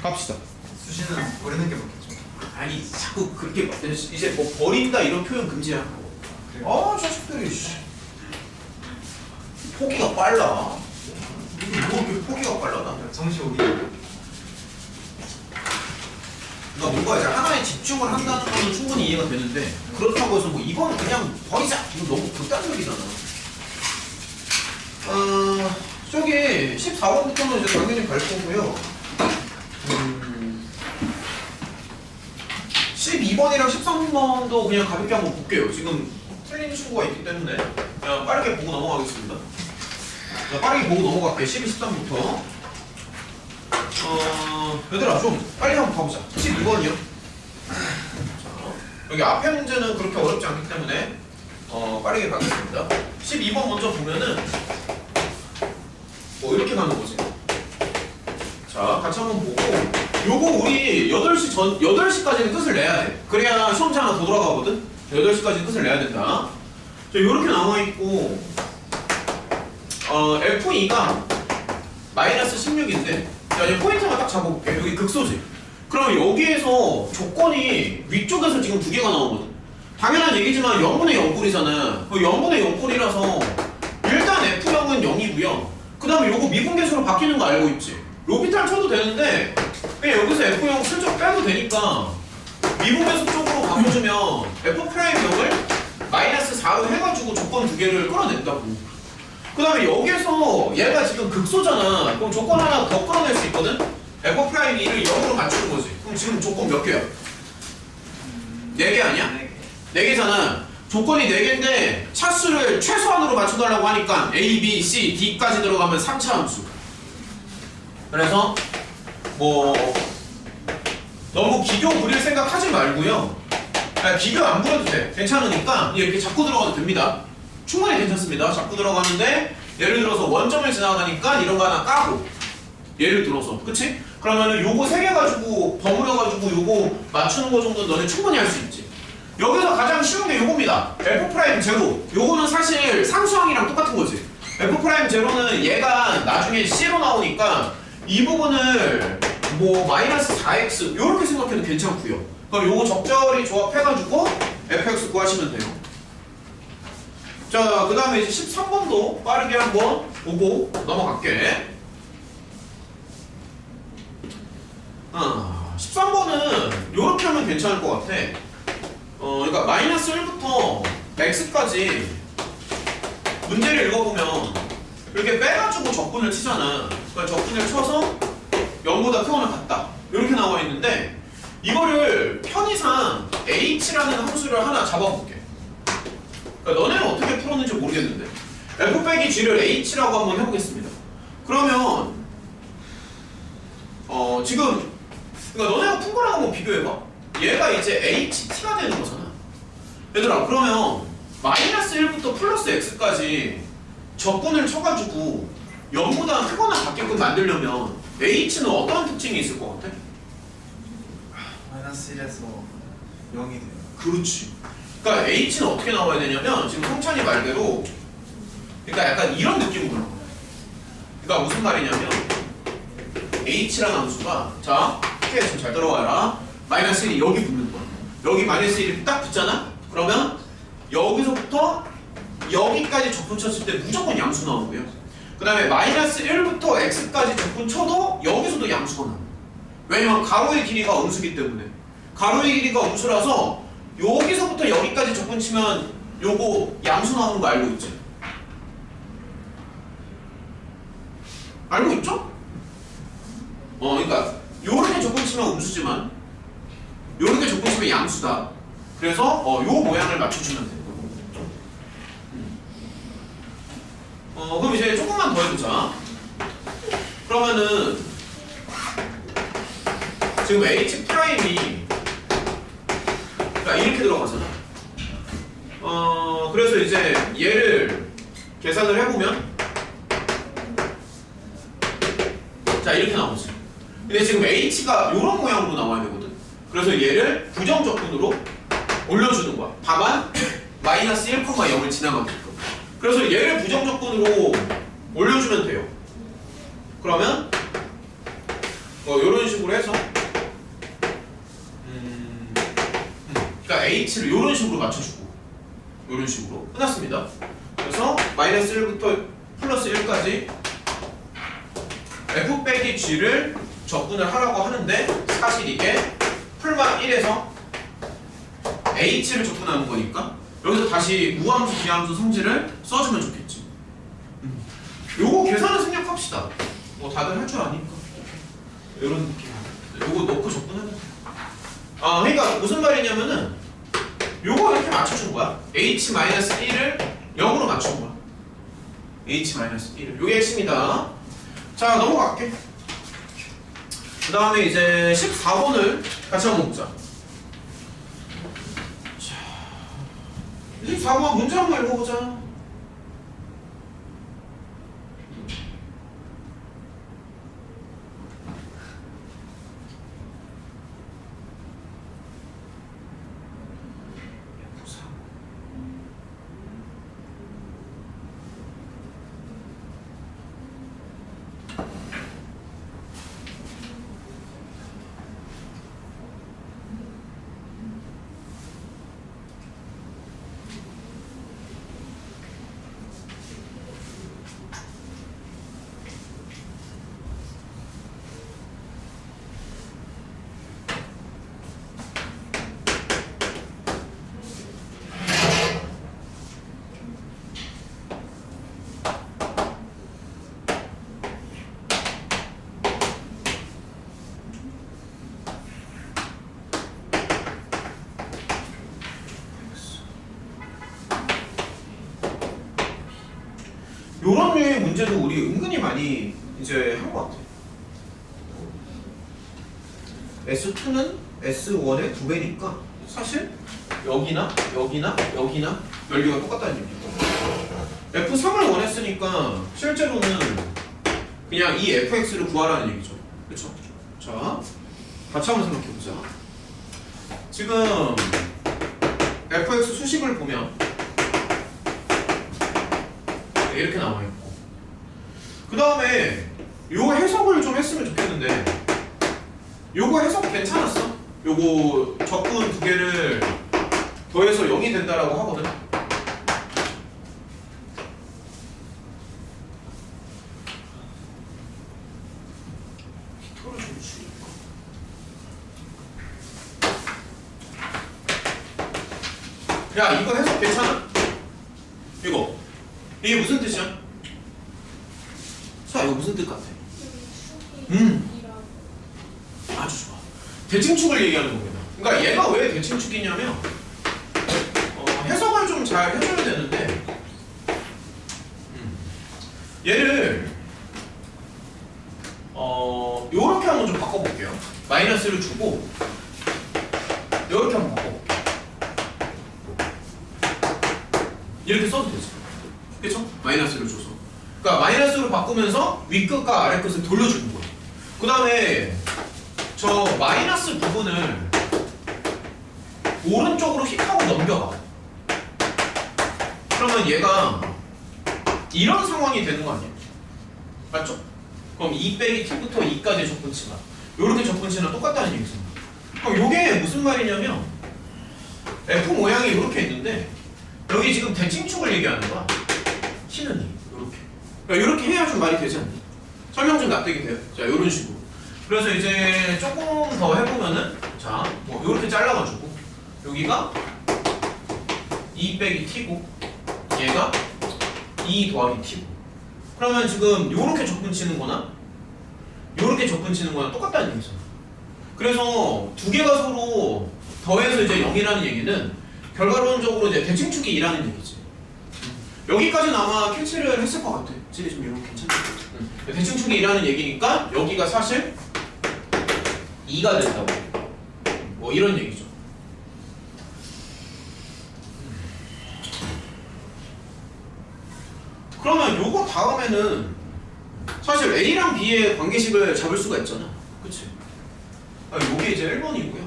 갑시다. 수시는 버리는 게 맞겠죠. 아니 자꾸 그렇게 이제 뭐 버린다 이런 표현 금지야. 그래요? 아 자식들이 씨. 포기가 빨라. 뭐 이렇게 포기가 빨라 나. 정시 오기. 그러니까 뭔가 이제 하나에 집중을 한다는 거는 충분히 이해가 되는데 그렇다고 해서 뭐 이건 그냥 버리자 이거 너무 극단적이잖아. 저기 14번부터는 이제 당연히 갈 거고요. 12번이랑 13번도 그냥 가볍게 한번 볼게요. 지금 틀린 친구가 있기 때문에 그냥 빠르게 보고 넘어가겠습니다. 자, 빠르게 보고 넘어갈게요. 12, 13부터. 얘들아 좀 빨리 한번 가보자. 12번이요. 자, 여기 앞에 문제는 그렇게 어렵지 않기 때문에 빠르게 가겠습니다. 12번 먼저 보면은 뭐 이렇게 가는 거지. 자, 같이 한번 보고 요거 우리 8시까지는 끝을 내야 돼. 그래야 시험지 하나 더 돌아가거든. 8시까지 끝을 내야 된다. 자, 요렇게 나와있고 F2가 마이너스 16인데 자, 이제 포인트만 딱 잡아볼게. 여기 극소지. 그럼 여기에서 조건이 위쪽에서 지금 두 개가 나오거든. 당연한 얘기지만 0분의 0꼴이잖아. 0분의 0꼴이라서 일단 F0은 0이고요. 그 다음에 요거 미분계수로 바뀌는 거 알고 있지? 로피탈 쳐도 되는데 그냥 여기서 F0 슬쩍 빼도 되니까 미분계수 쪽으로 바꿔주면 F'0을 마이너스 4로 해가지고 조건 두 개를 끌어낸다고. 그 다음에 여기에서 얘가 지금 극소잖아. 그럼 조건 하나 더 끌어낼 수 있거든? F'2를 0으로 맞추는 거지. 그럼 지금 조건 몇 개야? 4개 아니야? 4개잖아. 조건이 4개인데 차수를 최소한으로 맞춰달라고 하니까 A, B, C, D까지 들어가면 3차 함수. 그래서 뭐 너무 기교 부릴 생각 하지 말고요. 기교 안 부려도 돼. 괜찮으니까 이렇게 잡고 들어가도 됩니다. 충분히 괜찮습니다. 잡고 들어가는데 예를 들어서 원점을 지나가니까 이런 거 하나 까고 예를 들어서 그치? 그러면은 요거 3개 가지고 버무려가지고 요거 맞추는 거 정도는 너네 충분히 할 수 있지. 여기서 가장 쉬운 게 요겁니다. F'0 요거는 사실 상수항이랑 똑같은 거지. F'0는 얘가 나중에 C로 나오니까 이 부분을 뭐 마이너스 4x 요렇게 생각해도 괜찮고요. 그럼 요거 적절히 조합해가지고 fx 구하시면 돼요. 자, 그 다음에 이제 13번도 빠르게 한번 보고 넘어갈게. 13번은 요렇게 하면 괜찮을 것 같아. 그러니까 마이너스 1부터 x까지 문제를 읽어보면 이렇게 빼가지고 적분을 치잖아. 그러니까 적분을 쳐서 0보다 크거나 같다. 이렇게 나와 있는데 이거를 편의상 h라는 함수를 하나 잡아볼게. 그러니까 너네는 어떻게 풀었는지 모르겠는데 f 빼기 g를 h라고 한번 해보겠습니다. 그러면 지금 그러니까 너네가 푼 거랑 한번 비교해봐. 얘가 이제 ht가 되는 거잖아. 얘들아 그러면 마이너스 1부터 플러스 x까지 적분을 쳐가지고 0보다 크거나 같게끔 만들려면 h는 어떤 특징이 있을 것 같아? 마이너스 1에서 0이 돼요. 그렇지. 그러니까 h는 어떻게 나와야 되냐면 지금 성찬이 말대로 그러니까 약간 이런 느낌으로 나와요. 그러니까 무슨 말이냐면 h라는 함수가 자 이렇게 좀 잘 들어와라. 마이너스 1이 여기 붙는 거야. 여기 마이너스 1이 딱 붙잖아? 그러면 여기서부터 여기까지 적분 쳤을 때 무조건 양수 나오고요. 그 다음에 마이너스 1부터 x까지 적분 쳐도 여기서도 양수가 나와요. 왜냐면 가로의 길이가 음수기 때문에. 가로의 길이가 음수라서 여기서부터 여기까지 적분 치면 요거 양수 나오는 거 알고 있지? 알고 있죠? 그러니까 요렇게 적분 치면 음수지만 요렇게 적분 치면 양수다. 그래서 요 모양을 맞춰주면 돼요. 그럼 이제 조금만 더 해보자. 그러면은 지금 h 프라임이 그러니까 이렇게 들어가잖아. 그래서 이제 얘를 계산을 해보면 자 이렇게 나오지. 근데 지금 h가 이런 모양으로 나와야 되거든. 그래서 얘를 부정적분으로 올려주는 거야. 다만 마이너스 1,0을 지나가게끔. 그래서 얘를 부정적분으로 올려주면 돼요. 그러면 요런 식으로 해서 그러니까 h를 요런 식으로 맞춰주고 요런 식으로 끝났습니다. 그래서 마이너스 1부터 플러스 1까지 f 빼기 g를 적분을 하라고 하는데 사실 이게 풀마 1에서 h를 적분하는 거니까 여기서 다시 우함수, 비함수 성질을 써주면 좋겠지. 요거 계산을 생략합시다. 뭐 다들 할 줄 아니까. 이런 느낌. 요거 넣고 적분하면 돼. 그러니까 무슨 말이냐면은 요거 이렇게 맞춰준 거야. h-1을 0으로 맞춘 거야. h-1을. 요게 핵심이다. 자, 넘어갈게. 그 다음에 이제 14번을 같이 한번 먹자. 자, 14번 문제 한번 읽어보자. 요런 류의 문제도 우리 은근히 많이 이제 한 것 같아. S2는 S1의 2배니까 사실 여기나 여기나 여기나 연료가 똑같다는 얘기고 F3을 원했으니까 실제로는 그냥 이 fx를 구하라는 얘기죠. 그렇죠? 자, 같이 한번 생각해보자. 지금 fx 수식을 보면 이렇게 나와있고 그 다음에 요 해석을 좀 했으면 좋겠는데 요거 해석 괜찮았어? 요거 적분 두 개를 더해서 0이 된다라고 하거든. 야, 이거 해석 괜찮아? 이게 무슨 뜻이야? 자, 이거 무슨 뜻 같아? 아주 좋아. 대칭축을 얘기하는 겁니다. 그러니까 얘가 왜 대칭축이냐면 해석을 좀 잘 해줘야 되는데 얘를 요렇게 한번 좀 바꿔볼게요. 마이너스를 주고 요렇게 한번 바꿔볼게요. 이렇게 써도 되죠. 그쵸? 마이너스를 줘서. 그러니까 마이너스로 바꾸면서 윗끝과 아래끝을 돌려주는 거예요. 그 다음에 저 마이너스 부분을 오른쪽으로 휙하고 넘겨가. 그러면 얘가 이런 상황이 되는 거 아니에요? 맞죠? 그럼 2 빼기 t부터 2까지 적분치가 요렇게 적분치랑 똑같다는 얘기죠. 그럼 요게 무슨 말이냐면 F 모양이 이렇게 있는데 여기 지금 대칭축을 얘기하는 거야. t는 2 요렇게. 그러니까 요렇게 해야 좀 말이 되지 않니? 설명 좀 납득이 돼요. 자, 요런 식으로. 그래서 이제 조금 더 해보면은 자, 뭐 요렇게 잘라가지고 여기가 2 빼기 t고 얘가 2 더하기 t고 그러면 지금 요렇게 적분치는 거나 요렇게 적분치는 거나 똑같다는 얘기잖아. 그래서 두 개가 서로 더해서 이제 0이라는 얘기는 결과론적으로 이제 대칭축이 2라는 얘기지. 여기까지는 아마 캐치를 했을 것 같아. 지리 좀 이런 거 괜찮지? 대칭축이 2라는 얘기니까 여기가 사실 2가 된다고. 뭐 이런 얘기죠. 그러면 요거 다음에는 사실 A랑 B의 관계식을 잡을 수가 있잖아. 그치? 요게 이제 1번이고요.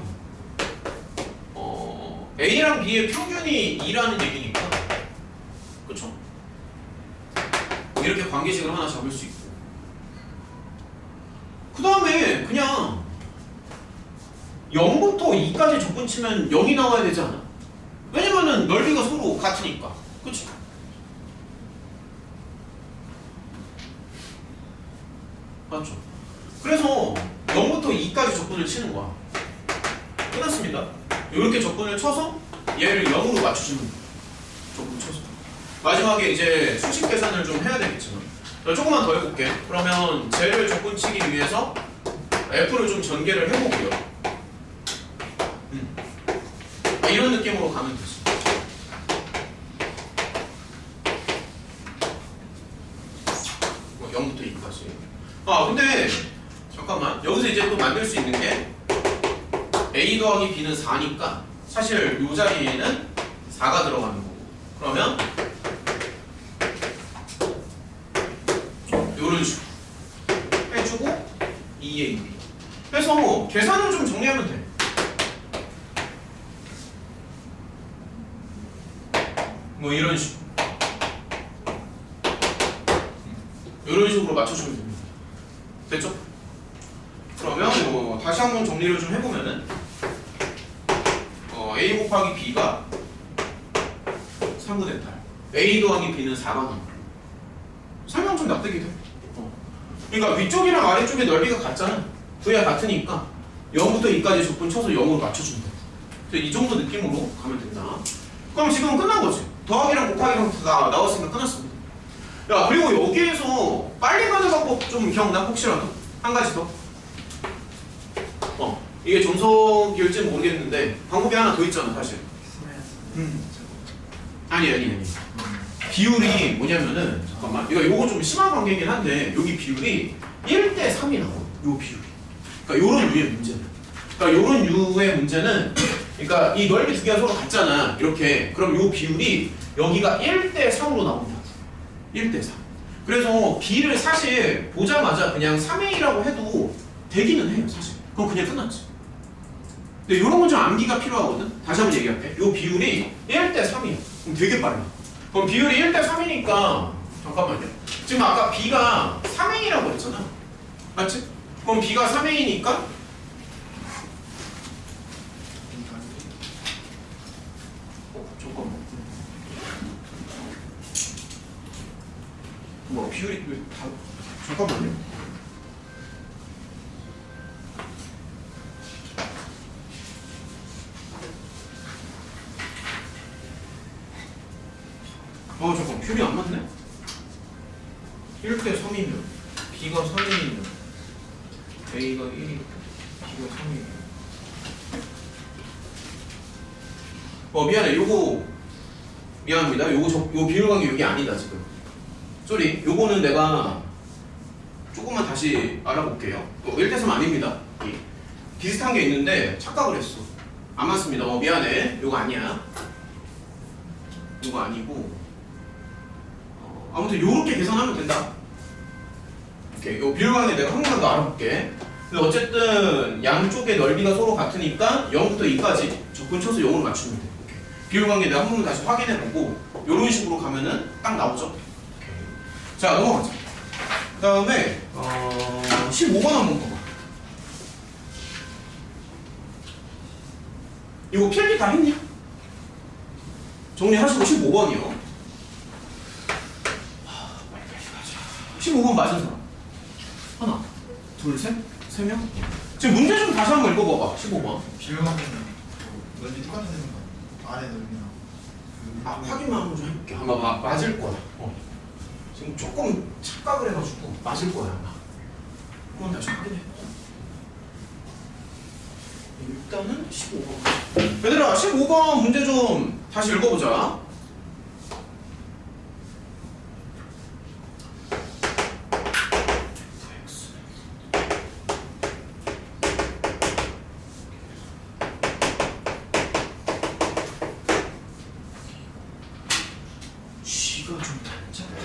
A랑 B의 평균이 2라는 얘기니까. 그쵸? 이렇게 관계식을 하나 잡을 수 있고. 그 다음에 그냥 0부터 2까지 조건 치면 0이 나와야 되지 않아? 왜냐면은 넓이가 서로 같으니까. 그치? 맞죠? 그래서 0부터 2까지 적분을 치는 거야. 끝났습니다. 이렇게 적분을 쳐서 얘를 0으로 맞춰주는 거야. 적분 쳐서. 마지막에 이제 수식 계산을 좀 해야 되겠지만 조금만 더 해볼게. 그러면 쟤를 적분 치기 위해서 F를 좀 전개를 해보고요. 이런 느낌으로 가면 되지. 뭐 0부터 2까지. 아 근데 잠깐만 여기서 이제 또 만들 수 있는 게 A 더하기 B는 4니까 사실 이 자리에는 4가 들어가는 거고 그러면 이런 식으로 해주고 2A, B 해서 계산을 좀 정리하면 돼. 뭐 이런 식으로 이런 식으로 맞춰주면 됩니다. 됐죠? 그러면 뭐 다시 한번 정리를 좀 해보면은 A 곱하기 B가 3분의 8 A 더하기 B는 4가 나와. 설명 좀 납득이 돼. 그러니까 위쪽이랑 아래쪽의 넓이가 같잖아. 부야 같으니까 0부터 2까지 적분 쳐서 0으로 맞춰준다. 이 정도 느낌으로 가면 된다. 그럼 지금 끝난 거지. 더하기랑 곱하기랑 다 나왔으니까 끝났습니다. 야 그리고 여기에서 빨리 가는 방법 좀 기억나? 혹시라도? 한 가지 더. 이게 정석일지는 모르겠는데 방법이 하나 더 있잖아 사실. 아니. 비율이 뭐냐면은 잠깐만 이거 좀 심한 관계이긴 한데 여기 비율이 1대 3이 나와. 요 비율이. 그러니까 요런 유의 문제는. 그러니까 요런 유의 문제는 그러니까 이 넓이 두 개가 서로 같잖아. 이렇게. 그럼 요 비율이 여기가 1대 3으로 나온다. 1대 3. 그래서 B를 사실 보자마자 그냥 3A라고 해도 되기는 해요, 사실. 그럼 그냥 끝났지. 근데 이런 건 좀 암기가 필요하거든? 다시 한번 얘기할게. 요 비율이 1대 3이야. 그럼 되게 빨라. 그럼 비율이 1대 3이니까, 잠깐만요. 지금 아까 B가 3A라고 했잖아. 맞지? 그럼 B가 3A니까, 잠깐만. 뭐 비율이 왜 다 잠깐만요. 잠깐 비율이 안 맞네. 1대 3이면 B가 3이면 A가 1이고 B가 3이고 미안해. 요거 미안합니다. 요 비율 관계 여기 아니다 지금. 쏘리, 요거는 내가 조금만 다시 알아볼게요. 1대 3 아닙니다. 비슷한 게 있는데 착각을 했어. 안 맞습니다. 미안해. 요거 아니야. 요거 아니고 아무튼 요렇게 계산하면 된다. 오케이. 요 비율관계 내가 한 번만 더 알아볼게. 근데 어쨌든 양쪽의 넓이가 서로 같으니까 0부터 2까지 적분 쳐서 0으로 맞추면 돼. 오케이. 비율관계 내가 한 번만 다시 확인해보고 요런 식으로 가면은 딱 나오죠. 오케이. 자 넘어가자. 그 다음에 15번 한번 봐봐. 이거 필기 다 했니? 정리하시고 15번이요. 15번 맞은 사람 하나, 둘, 셋, 세 명. 지금 문제 좀 다시 한번 읽어봐봐. 15번 비율관계는 넓이 똑같은 거 아래 넓이랑 확인만 한번 좀 해볼게. 아마 맞을 거야. 지금 조금 착각을 해가지고 맞을 거야 아마. 한번 다시 확인해. 일단은 15번. 얘들아 15번 문제 좀 다시 읽어보자. 쥐가 좀 단짠다.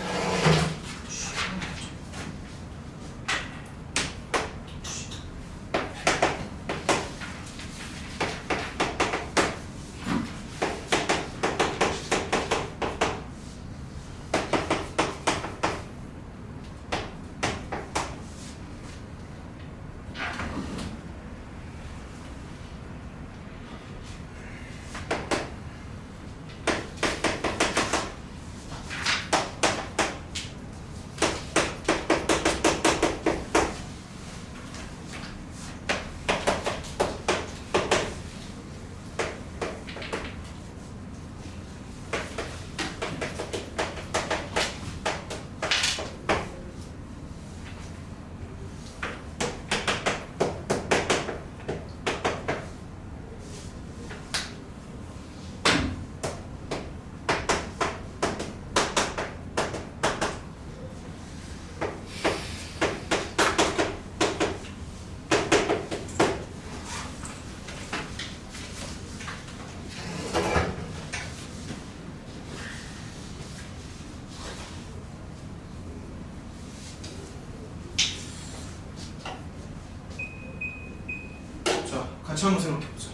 같이 한번 생각해보자.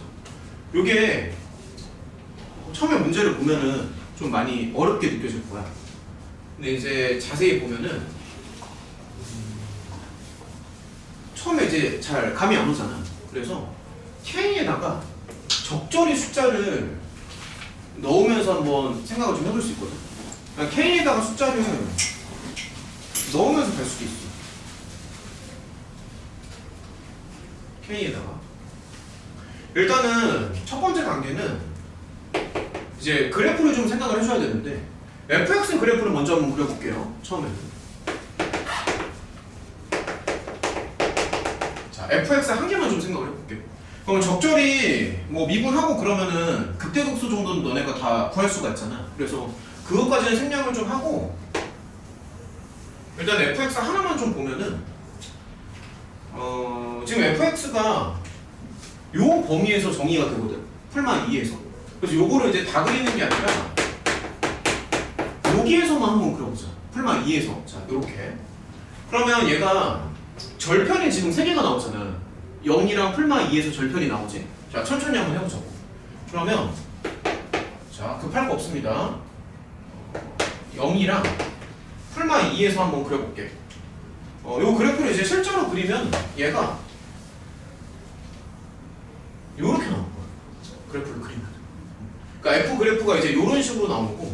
요게 처음에 문제를 보면은 좀 많이 어렵게 느껴질 거야. 근데 이제 자세히 보면은 처음에 이제 잘 감이 안 오잖아. 그래서 K에다가 적절히 숫자를 넣으면서 한번 생각을 좀 해볼 수 있거든. 그러니까 K에다가 숫자를 넣으면서 갈 수도 있어. K에다가 일단은 첫 번째 단계는 이제 그래프를 좀 생각을 해줘야 되는데 fx 그래프를 먼저 한번 그려볼게요. 처음에는 자 fx 한 개만 좀 생각을 해볼게요. 그럼 적절히 뭐 미분하고 그러면은 극대극소 정도는 너네가 다 구할 수가 있잖아. 그래서 그것까지는 생략을 좀 하고 일단 fx 하나만 좀 보면은 지금 fx가 요 범위에서 정의가 되거든. 풀마 2에서. 그래서 요거를 이제 다 그리는 게 아니라 여기에서만 한번 그려보자. 풀마 2에서. 자, 요렇게. 그러면 얘가 절편이 지금 3개가 나오잖아. 0이랑 풀마 2에서 절편이 나오지. 자, 천천히 한번 해보자고. 그러면 자, 급할 거 없습니다. 0이랑 풀마 2에서 한번 그려볼게. 요 그래프를 이제 실제로 그리면 얘가 요렇게 나올 거야. 그래프를 그리면. 그러니까 F 그래프가 이제 요런 식으로 나오고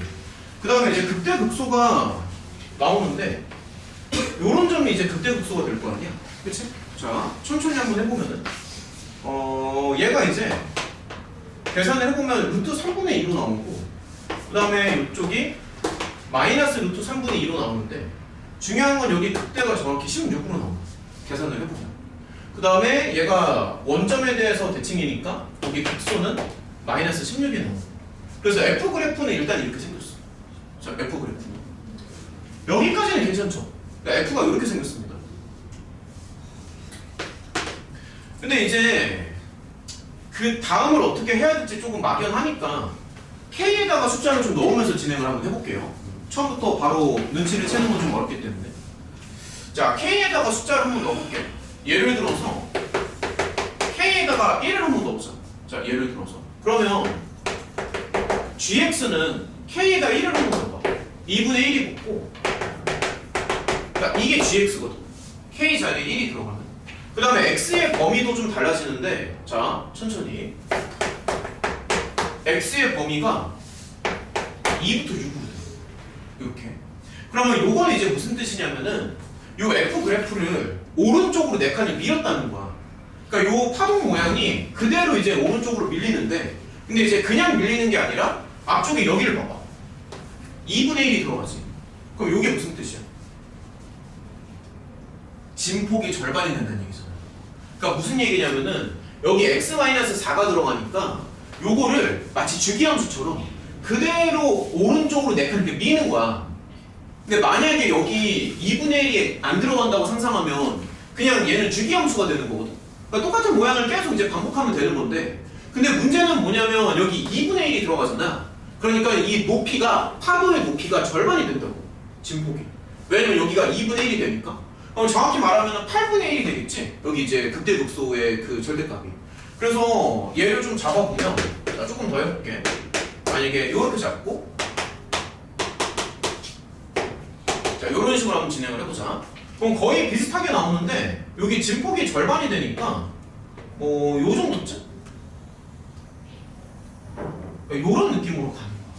그 다음에 이제 극대극소가 나오는데 요런 점이 이제 극대극소가 될 거 아니야. 그치? 자, 천천히 한번 해보면은 얘가 이제 계산을 해보면 루트 3분의 2로 나오고 그 다음에 이쪽이 마이너스 루트 3분의 2로 나오는데 중요한 건 여기 극대가 정확히 16으로 나옵니다. 계산을 해보면. 그 다음에 얘가 원점에 대해서 대칭이니까 여기 극소는 마이너스 16이 나옵니다. 그래서 F 그래프는 일단 이렇게 생겼어. 자, F 그래프는. 여기까지는 괜찮죠? 그러니까 F가 이렇게 생겼습니다. 근데 이제 그 다음을 어떻게 해야 될지 조금 막연하니까 K에다가 숫자를 좀 넣으면서 진행을 한번 해볼게요. 처음부터 바로 눈치를 채는 건 좀 어렵기 때문에. 자, K에다가 숫자를 한번 넣어볼게. 예를 들어서 K에다가 1을 한번 넣어보자. 자, 예를 들어서 그러면 GX는 K에다 1을 한번 넣어봐. 2분의 1이 붙고 그러니까 이게 GX거든. K 자리에 1이 들어가면 그 다음에 X의 범위도 좀 달라지는데 자, 천천히 X의 범위가 2부터 6으로 돼. 이렇게. 그러면 요건 이제 무슨 뜻이냐면은 요 F 그래프를 오른쪽으로 4칸을 밀었다는 거야. 그러니까 요 파동 모양이 그대로 이제 오른쪽으로 밀리는데 근데 이제 그냥 밀리는 게 아니라 앞쪽에 여기를 봐봐. 2분의 1이 들어가지. 그럼 요게 무슨 뜻이야? 진폭이 절반이 된다는 얘기잖아. 그러니까 무슨 얘기냐면은 여기 x-4가 들어가니까 요거를 마치 주기함수처럼 그대로 오른쪽으로 4칸 이렇게 미는 거야. 근데 만약에 여기 2분의 1이 안 들어간다고 상상하면 그냥 얘는 주기함수가 되는 거거든. 그러니까 똑같은 모양을 계속 이제 반복하면 되는 건데 근데 문제는 뭐냐면 여기 2분의 1이 들어가잖아. 그러니까 이 높이가 파도의 높이가 절반이 된다고. 진폭이. 왜냐면 여기가 2분의 1이 되니까. 정확히 말하면 8분의 1이 되겠지. 여기 이제 극대극소의 그 절대값이. 그래서 얘를 좀 잡아보면 자, 조금 더 해볼게. 만약에 이렇게 잡고 자, 이런 식으로 한번 진행을 해보자. 그럼 거의 비슷하게 나오는데 여기 진폭이 절반이 되니까 요 정도쯤? 요런 느낌으로 가는 거야.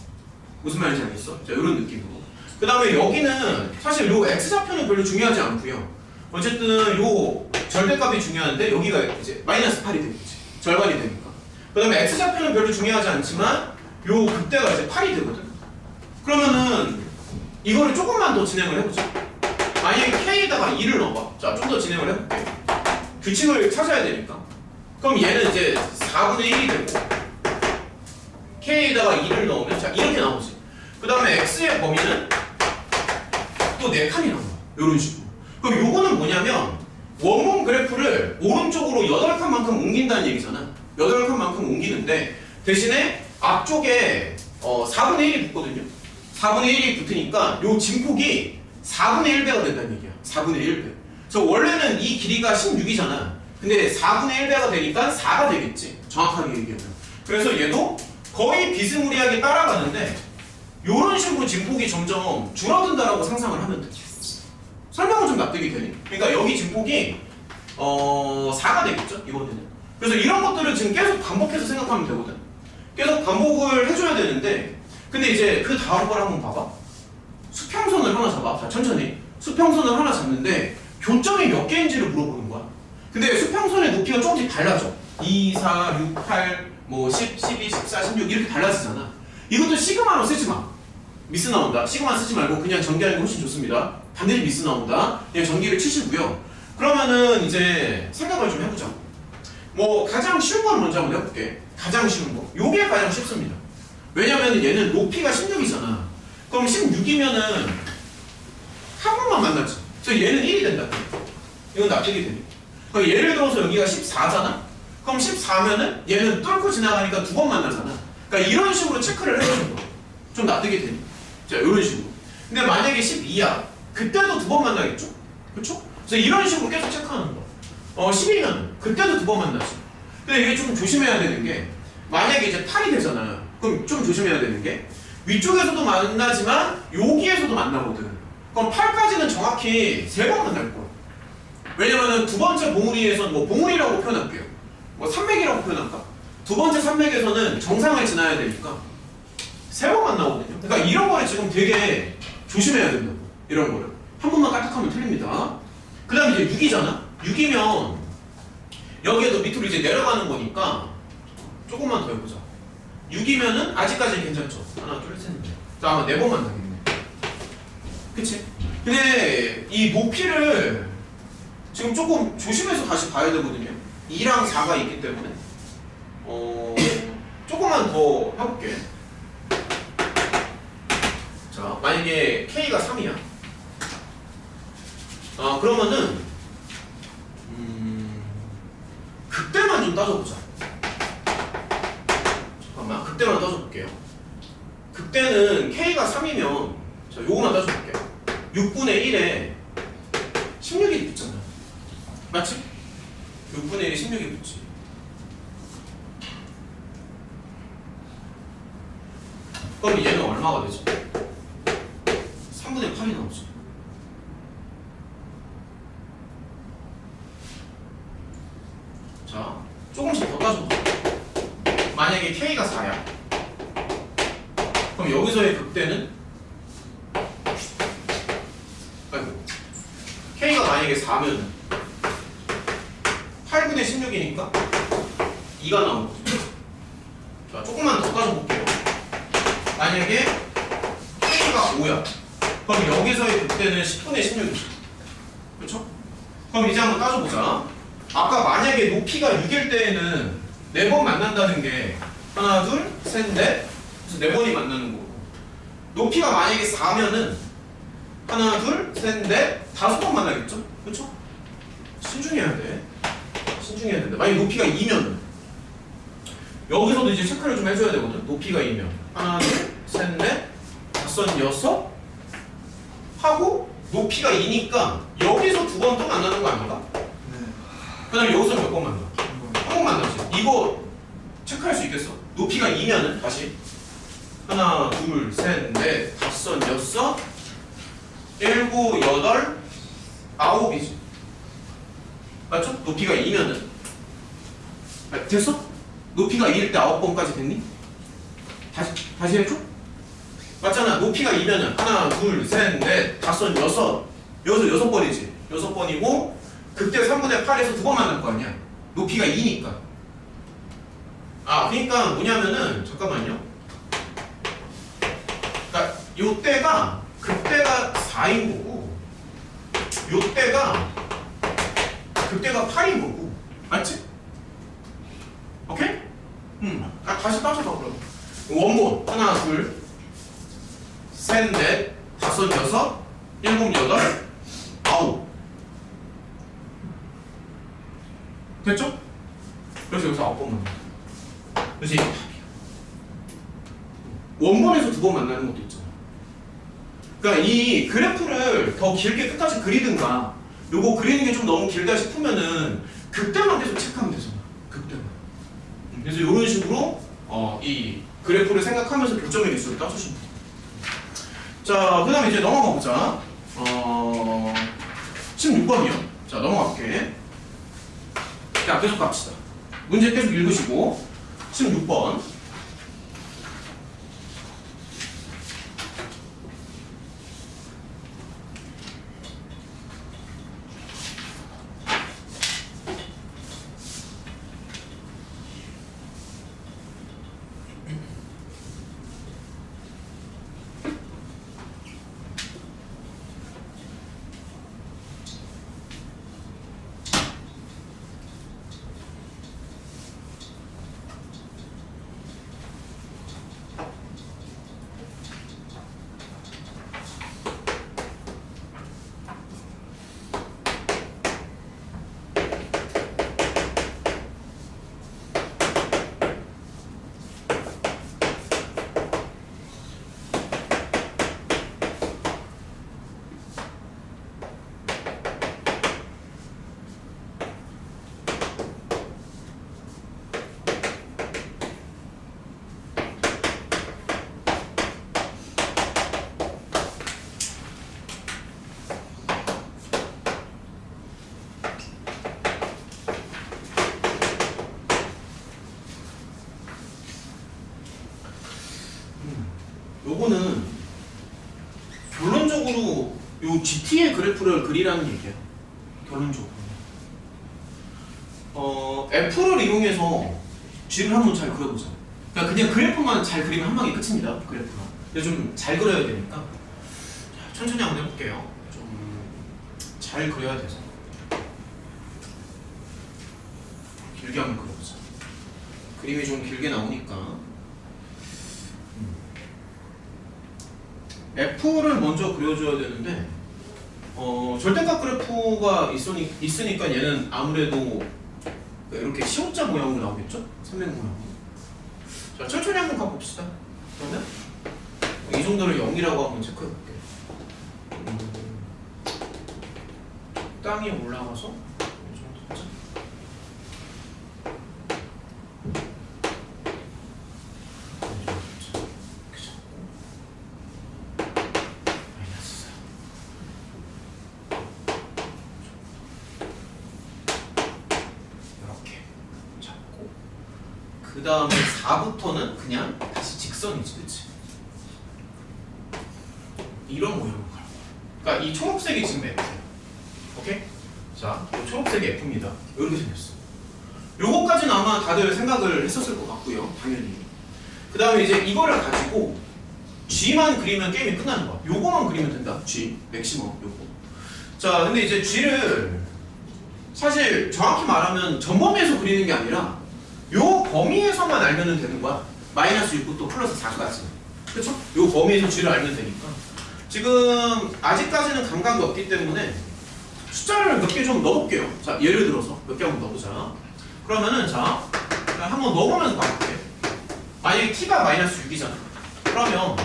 무슨 말인지 알겠어? 자, 요런 느낌으로. 그 다음에 여기는 사실 요 x좌표는 별로 중요하지 않고요. 어쨌든 요 절대값이 중요한데 여기가 이제 마이너스 8이 되겠지. 절반이 되니까. 그 다음에 x좌표는 별로 중요하지 않지만 요 극대가 이제 8이 되거든. 그러면은 이거를 조금만 더 진행을 해보자. 만약에 K에다가 2를 넣어봐. 자, 좀 더 진행을 해볼게. 규칙을 찾아야 되니까. 그럼 얘는 이제 4분의 1이 되고 K에다가 2를 넣으면 자, 이렇게 나오지. 그 다음에 X의 범위는 또 4칸이 나와. 요런 식으로. 그럼 요거는 뭐냐면 원본 그래프를 오른쪽으로 8칸만큼 옮긴다는 얘기잖아. 8칸만큼 옮기는데 대신에 앞쪽에 4분의 1이 붙거든요. 4분의 1이 붙으니까 요 진폭이 4분의 1배가 된다는 얘기야. 4분의 1배. 그래서 원래는 이 길이가 16이잖아. 근데 4분의 1배가 되니까 4가 되겠지. 정확하게 얘기하면. 그래서 얘도 거의 비스무리하게 따라가는데 이런 식으로 진폭이 점점 줄어든다라고 상상을 하면 돼. 설명은 좀 납득이 되니? 그러니까 여기 진폭이 4가 되겠죠? 이번에는. 그래서 이런 것들을 지금 계속 반복해서 생각하면 되거든. 계속 반복을 해줘야 되는데 근데 이제 그 다음 걸 한번 봐봐. 수평선을 하나 잡아. 자, 천천히. 수평선을 하나 잡는데 교점이 몇 개인지를 물어보는 거야. 근데 수평선의 높이가 조금씩 달라져. 2, 4, 6, 8, 뭐 10, 12, 14, 16 이렇게 달라지잖아. 이것도 시그마로 쓰지 마. 미스 나온다. 시그마 쓰지 말고 그냥 전기하는 게 훨씬 좋습니다. 반드시 미스 나온다. 그냥 전기를 치시고요. 그러면은 이제 생각을 좀 해보자. 뭐 가장 쉬운 걸 먼저 한번 해볼게. 가장 쉬운 거. 요게 가장 쉽습니다. 왜냐면 얘는 높이가 16이잖아. 그럼 16이면은 한 번만 만나지. 그래서 얘는 1이 된다. 이건 납득이 되니? 그럼 예를 들어서 여기가 14잖아? 그럼 14면은 얘는 뚫고 지나가니까 두 번 만나잖아. 그러니까 이런 식으로 체크를 해주는 거. 좀 납득이 되니? 자, 이런 식으로. 근데 만약에 12야. 그때도 두 번 만나겠죠? 그쵸? 그래서 이런 식으로 계속 체크하는 거. 12면 그때도 두 번 만나지. 근데 이게 좀 조심해야 되는 게 만약에 이제 8이 되잖아. 그럼 좀 조심해야 되는 게 위쪽에서도 만나지만 여기에서도 만나거든. 그럼 8까지는 정확히 3번 만날 거야. 왜냐면은 두 번째 봉우리에서는 뭐 봉우리라고 표현할게요. 뭐 산맥이라고 표현할까? 두 번째 산맥에서는 정상을 지나야 되니까 3번 만나거든요. 그러니까 이런 거를 지금 되게 조심해야 된다고. 이런 거를. 한 번만 까딱하면 틀립니다. 그 다음에 이제 6이잖아? 6이면 여기에도 밑으로 이제 내려가는 거니까 조금만 더 해보자. 6이면은 아직까지는 괜찮죠? 하나, 둘, 셋, 넷. 자, 아마 4번 만나겠네. 그치? 근데 이 높이를 지금 조금 조심해서 다시 봐야 되거든요. 2랑 4가 있기 때문에 조금만 더 해볼게. 자, 만약에 K가 3이야. 그러면은 극대만 좀 따져보자. 잠깐만, 극대만 따져볼게요. 극대는 K가 3이면 자, 요거만 따져볼게요. 6분의 1에 16이 붙잖아. 맞지? 6분의 1에 16이 붙지. 그럼 얘는 얼마가 되지? 3분의 8이 나오지. 자, 조금씩 더 따져보자. 만약에 K가 4야. 그럼 여기서의 극대는? 아이고. K가 만약에 4면 8분의 16이니까 2가 나오는 거죠. 자, 조금만 더 따져볼게요. 만약에 K가 5야. 그럼 여기서의 극대는 10분의 16이죠. 그렇죠? 그럼 이제 한번 따져보자. 아까 만약에 높이가 6일 때에는 4번 만난다는 게 하나, 둘, 셋, 넷. 그래서 4번이 만나는 거고. 높이가 만약에 4면은 하나, 둘, 셋, 넷, 5번 만나겠죠? 그렇죠? 신중해야 돼. 신중해야 된다. 만약에 높이가 2면은 여기서도 이제 체크를 좀 해줘야 되거든. 높이가 2면 하나, 둘, 셋, 넷, 5, 6 하고 높이가 2니까 여기서 2번 또 만나는 거 아닌가? 그 다음에 여기서 몇 번 만나? 한 번 만나지. 이거 체크할 수 있겠어? 높이가 2면은 다시 하나, 둘, 셋, 넷, 5, 6, 7, 8, 9이지. 맞죠? 높이가 2면은 됐어? 높이가 2일 때 9번까지 됐니? 다시 해줘? 맞잖아. 높이가 2면은 하나, 둘, 셋, 넷, 5, 6 여기서 6번이지. 6번이고 그때 3분의 8에서 2번 만날 거 아니야. 높이가 2니까. 그러니까 뭐냐면은 잠깐만요. 그러니까 요때가 그때가 4인 거고 요때가 그때가 8인 거고. 맞지? 오케이? 다시 따져봐 그럼. 원본 하나, 둘, 셋, 넷, 5, 6, 7, 8, 9. 됐죠? 그래서 여기서 9번 만나. 그래서 이게 답이야. 원본에서 2번 만나는 것도 있잖아. 그러니까 이 그래프를 더 길게 끝까지 그리든가 요거 그리는 게 좀 너무 길다 싶으면은 극대만 계속 체크하면 되잖아. 극대만. 그래서 이런 식으로 이 그래프를 생각하면서 교점의 개수를 따주시면 돼요. 자, 그 다음에 이제 넘어가 보자. 16번이요. 자, 넘어갈게. 자, 계속 갑시다. 문제 계속 읽으시고 16번. 요거는 결론적으로 요 GT의 그래프를 그리라는 얘기야. 결론적으로. F를 이용해서 G를 한번 잘 그려보자. 그러니까 그냥 그래프만 잘 그리면 한 방에 끝입니다. 그래프가. 근데 좀 잘 그려야 되니까. 자, 천천히 한번 해볼게요. 좀 잘 그려야 돼서. 길게 한번 그려보자. 그림이 좀 길게 나오니까. F를 먼저 그려줘야 되는데 절대값 그래프가 있으니까 얘는 아무래도 이렇게 시옷자 모양으로 나오겠죠? 삼각 모양으로. 자, 천천히 한번 가봅시다. 그러면 이 정도를 0이라고 한번 체크해볼게요. 땅이 올라가서 이 정도죠? 그 다음에 4부터는 그냥 다시 직선이지, 그치? 이런 모양으로 갈 거야. 그러니까 이 초록색이 지금 F야. 오케이? 자, 이 초록색이 F입니다. 이렇게 생겼어. 요거까지는 아마 다들 생각을 했었을 것 같고요. 당연히. 그 다음에 이제 이거를 가지고 G만 그리면 게임이 끝나는 거야. 요거만 그리면 된다. G, 맥시멈, 요거. 자, 근데 이제 G를 사실 정확히 말하면 전범위에서 그리는 게 아니라 요 범위에서만 알면 되는 거야. 마이너스 6부터 플러스 4까지. 그쵸? 요 범위에서 G를 알면 되니까. 지금 아직까지는 감각이 없기 때문에 숫자를 몇 개 좀 넣어볼게요. 자, 예를 들어서 몇 개 한번 넣어보자. 그러면은 자, 한번 넣어보면서 봐볼게. 만약에 t가 마이너스 6이잖아. 그러면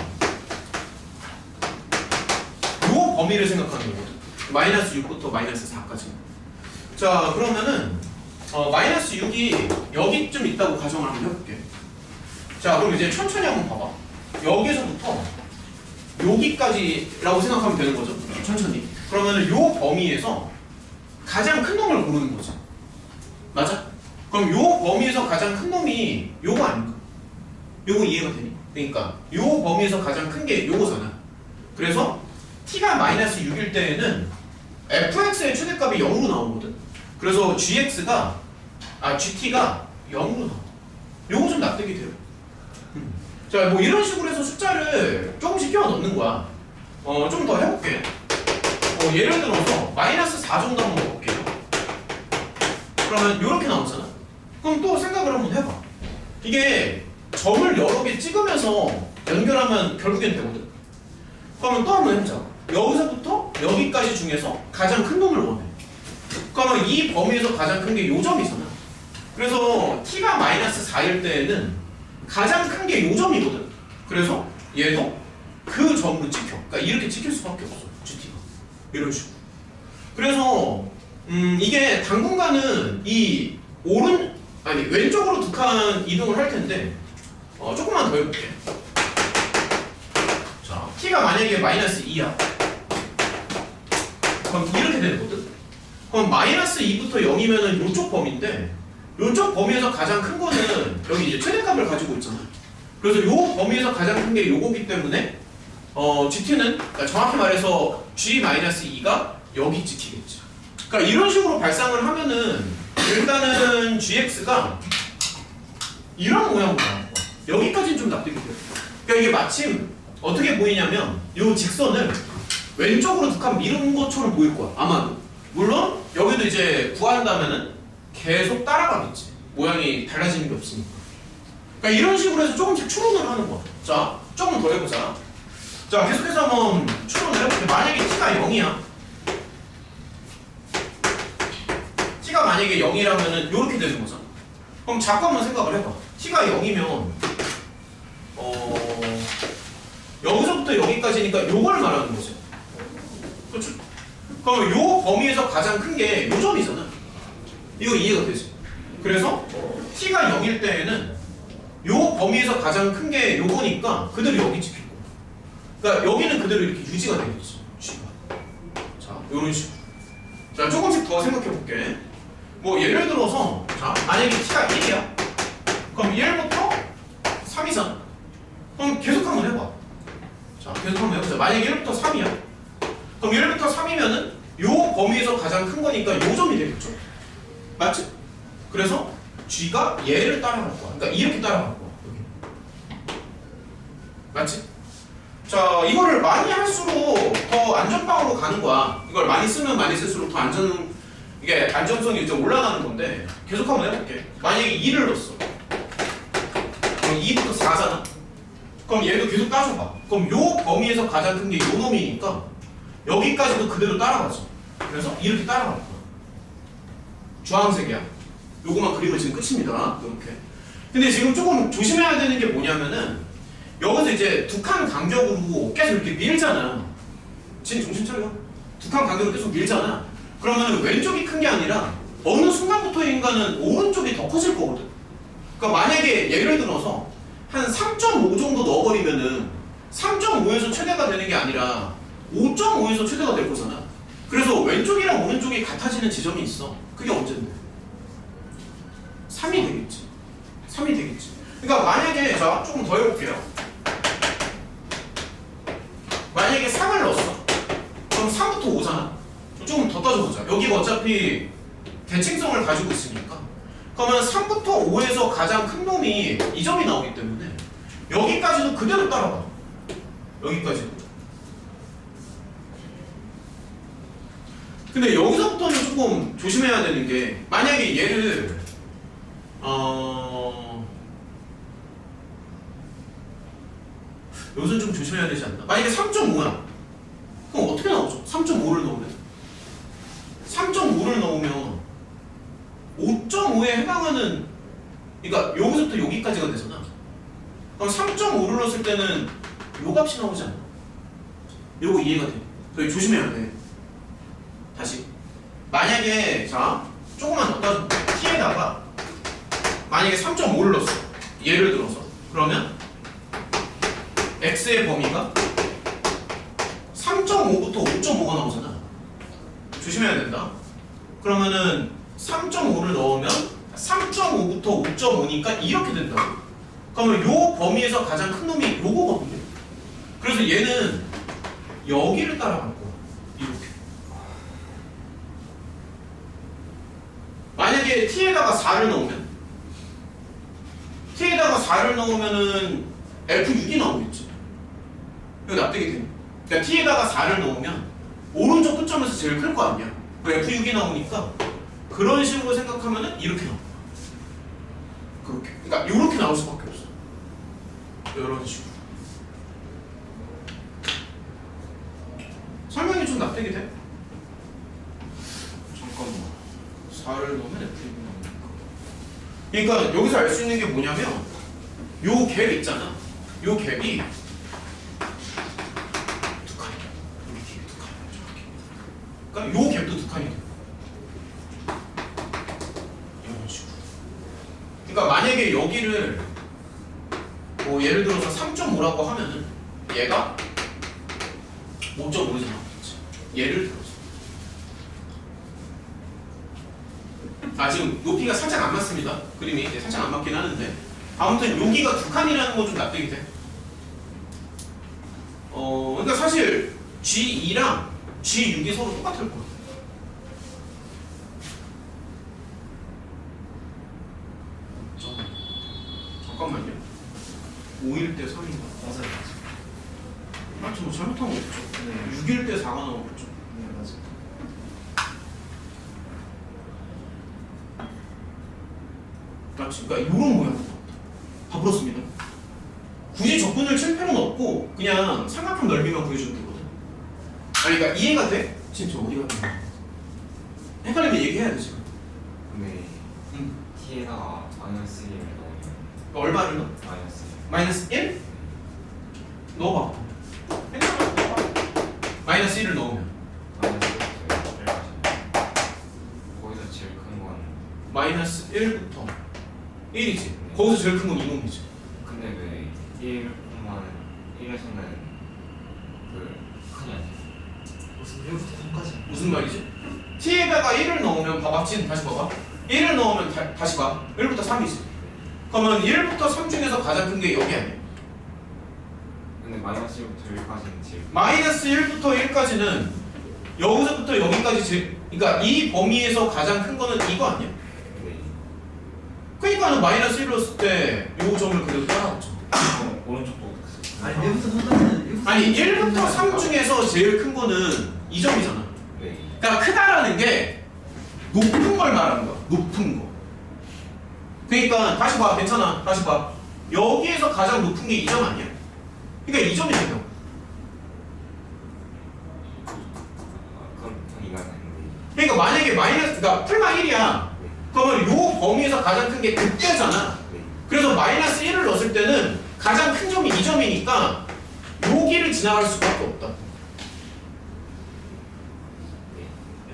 요 범위를 생각하는 거거든. 마이너스 6부터 마이너스 4까지. 자, 그러면은 마이너스 6이 여기쯤 있다고 가정을 한번 해볼게. 자, 그럼 이제 천천히 한번 봐봐. 여기서부터 여기까지라고 생각하면 되는 거죠. 천천히. 그러면은 요 범위에서 가장 큰 놈을 고르는 거죠. 맞아? 그럼 요 범위에서 가장 큰 놈이 요거 아닌가? 요거 이해가 되니? 그러니까 요 범위에서 가장 큰 게 요거잖아. 그래서 t가 마이너스 6일 때에는 fx의 최대값이 0으로 나오거든. 그래서 gt가 0으로 나와. 요거 좀 납득이 돼요. 자, 뭐 이런 식으로 해서 숫자를 조금씩 끼워 넣는 거야. 좀 더 해볼게. 예를 들어서 마이너스 4 정도 한번 넣어볼게요. 그러면 이렇게 나오잖아. 그럼 또 생각을 한번 해봐. 이게 점을 여러 개 찍으면서 연결하면 결국엔 되거든. 그러면 또 한번 해보자. 여기서부터 여기까지 중에서 가장 큰 놈을 원해. 그러면 이 범위에서 가장 큰 게 요 점이잖아. 그래서 t가 마이너스 4일 때에는 가장 큰 게 요 점이거든. 그래서 얘도 그 점으로 찍혀. 그러니까 이렇게 찍힐 수밖에 없어. GT가. 이런 식으로. 그래서 이게 당분간은 이 왼쪽으로 두 칸 이동을 할 텐데 조금만 더 해볼게. 자, t가 만약에 마이너스 2야. 그럼 이렇게 되는 거든. 그럼 마이너스 2부터 0이면은 요쪽 범위인데 요쪽 범위에서 가장 큰 거는 여기 이제 최대값을 가지고 있잖아. 그래서 요 범위에서 가장 큰 게 요거기 때문에 GT는 그러니까 정확히 말해서 G-2가 여기 찍히겠지. 그러니까 이런 식으로 발상을 하면은 일단은 GX가 이런 모양으로 나올 거야. 여기까지는 좀 납득이 돼. 그러니까 이게 마침 어떻게 보이냐면 요 직선을 왼쪽으로 두 칸 미룬 것처럼 보일 거야. 아마도. 물론 여기도 이제 구한다면은 계속 따라가겠지. 모양이 달라지는 게 없으니까. 그러니까 이런 식으로 해서 조금씩 추론을 하는 거야. 자, 조금 더 해보자. 자, 계속해서 한번 추론을 해볼게. 만약에 t가 0이야. t가 만약에 0이라면은 이렇게 되는 거잖아. 그럼 잠깐만 생각을 해봐. t가 0이면 여기서부터 여기까지니까 요걸 말하는 거지. 그렇죠? 그럼 요 범위에서 가장 큰 게 요 점이잖아. 이거 이해가 되지? 그래서 t가 0일 때에는 요 범위에서 가장 큰 게 요거니까 그대로 여기 찍힐 거야. 그러니까 여기는 그대로 이렇게 유지가 되겠지. G가. 자, 요런 식으로. 자, 조금씩 더 생각해 볼게. 뭐 예를 들어서 자, 만약에 t가 1이야. 그럼 1부터 3이잖아. 그럼 계속 한번 해봐. 자, 계속 한번 해보자. 만약에 1부터 3이야. 그럼 1부터 3이면은 요 범위에서 가장 큰 거니까 요 점이 되겠죠. 맞지? 그래서 G가 얘를 따라갈 거야. 그러니까 이렇게 따라갈 거야. 여기. 맞지? 자, 이거를 많이 할수록 더 안전빵으로 가는 거야. 이걸 많이 쓰면 많이 쓸수록 더 이게 안정성이 이제 올라가는 건데 계속 한번 해볼게. 만약에 2를 넣었어. 그럼 2부터 4잖아. 그럼 얘도 계속 따져봐. 그럼 요 범위에서 가장 큰 게 요 놈이니까 여기까지도 그대로 따라가죠. 그래서 이렇게 따라갈 거야. 주황색이야. 요거만 그리면 지금 끝입니다. 이렇게. 근데 지금 조금 조심해야 되는 게 뭐냐면은 여기서 이제 두 칸 간격으로 계속 이렇게 밀잖아. 지금 정신 차려. 두 칸 간격으로 계속 밀잖아. 그러면 왼쪽이 큰 게 아니라 어느 순간부터인가는 오른쪽이 더 커질 거거든. 그러니까 만약에 예를 들어서 한 3.5 정도 넣어버리면은 3.5에서 최대가 되는 게 아니라 5.5에서 최대가 될 거잖아. 그래서 왼쪽이랑 오른쪽이 같아지는 지점이 있어. 그게 언젠데? 3이 되겠지. 3이 되겠지. 그러니까 만약에 자 조금 더 해볼게요. 만약에 3을 넣었어. 그럼 3부터 5잖아. 조금 더 따져보자. 여기가 어차피 대칭성을 가지고 있으니까. 그러면 3부터 5에서 가장 큰 놈이 이 점이 나오기 때문에 여기까지도 그대로 따라가. 여기까지도. 근데 여기서부터는 조금 조심해야 되는 게 만약에 얘를 여기서 좀 조심해야 되지 않나? 만약에 3.5야. 그럼 어떻게 나오죠? 3.5를 넣으면 3.5를 넣으면 5.5에 해당하는 그러니까 여기서부터 여기까지가 되잖아. 그럼 3.5를 넣었을 때는 요 값이 나오지 않나? 요거 이해가 돼. 그래서 조심해야 돼. 다시 만약에 자 조금만 더 따져. t에다가 만약에 3.5를 넣었어. 예를 들어서 그러면 x의 범위가 3.5부터 5.5가 나오잖아. 조심해야 된다. 그러면은 3.5를 넣으면 3.5부터 5.5니까 이렇게 된다고. 그러면 요 범위에서 가장 큰 놈이 요거거든요. 그래서 얘는 여기를 따라갈 거야. 이렇게. 만약에 t에다가 4를 넣으면 t에다가4를 넣으면은 F6이 나오겠지. 이거 납득이 돼. 그러니까 t에다가 4를 넣으면 오른쪽 끝점에서 제일 클 거 아니야. 그 F6이 나오니까 그런 식으로 생각하면은 이렇게 나와. 그렇게. 그러니까 이렇게 나올 수밖에 없어. 이런 식으로. 설명이 좀 납득이 돼? 잠깐만. 4를 넣으면 F6이 나오니까. 그러니까 여기서 알 수 있는 게 뭐냐면 요 갭 있잖아. 요 갭이 두 칸이야. 여기 뒤에 두 칸이야. 정확히. 그러니까 요 갭도 두 칸이 돼. 만약에 여기를 뭐 예를 들어서 3.5라고 하면은 얘가 5.5잖아. 예를 들어서. 지금 높이가 살짝 안 맞습니다. 그림이 이제 살짝 안 맞긴 하는데 아무튼 여기가 두 칸이라는 건 좀 납득이 돼. 그러니까 사실 G2랑 G6이 서로 똑같을 거야. 잠깐만요. 5일 때 3인가? 맞아요. 하여튼 뭐 잘못한 거 없죠. 네. 6일 때 4가 나오겠죠. 네, 맞아요. 그러니까 이런 모양인 것 같아. 다 풀었습니다. 굳이 적분을 칠 필요는 없고 그냥 삼각형 넓이만 구해주면 되거든. 그러니까 이해가 돼? 진짜 어디가 돼? 헷갈리면 얘기해야 돼 지금. 네. 응. t에다가 마이너스 1을 넣으면 얼마를 넣어? 마이너스 1. 마이너스 1? 넣어봐. 마이너스 1을 넣으면 마이너스 1까지. 거기서 제일 큰 건 마이너스 1부터 1이지. 거기서 제일 큰 건 이놈이지. 근데 왜 1만 1에서는 그 크냐? 무슨 1부터 3까지. 무슨 말이지? t에다가 1을 넣으면 봐봐. 지금 다시 봐봐. 1을 넣으면 다시 봐. 1부터 3이지. 그러면 1부터 3 중에서 가장 큰 게 여기 아니야? 근데 마이너스 1부터 1까지는 제일 마이너스 1부터 1까지는 여기서부터 여기까지 그러니까 이 범위에서 가장 큰 거는 이거 아니야? 네. 그러니까는 마이너스 1로 했을 때 요 점을 그대로 따라왔죠. 오른쪽도 어떻게 아니 1부터 3까지는 아니 1부터 3 중에서 제일 큰 거는 이 점이잖아. 네. 그러니까 크다라는 게 높은 걸 말하는 거야. 높은 거. 그러니까 다시 봐. 괜찮아. 다시 봐. 여기에서 가장 높은 게 이 점 아니야? 그러니까 이 점이잖아. 그럼 이가 아닌데. 그러니까 만약에 그러니까 풀마 1이야. 그러면 요 범위에서 가장 큰 게 그때잖아. 네. 그래서 마이너스 1을 넣었을 때는 가장 큰 점이 이 점이니까 여기를 지나갈 수밖에 없다.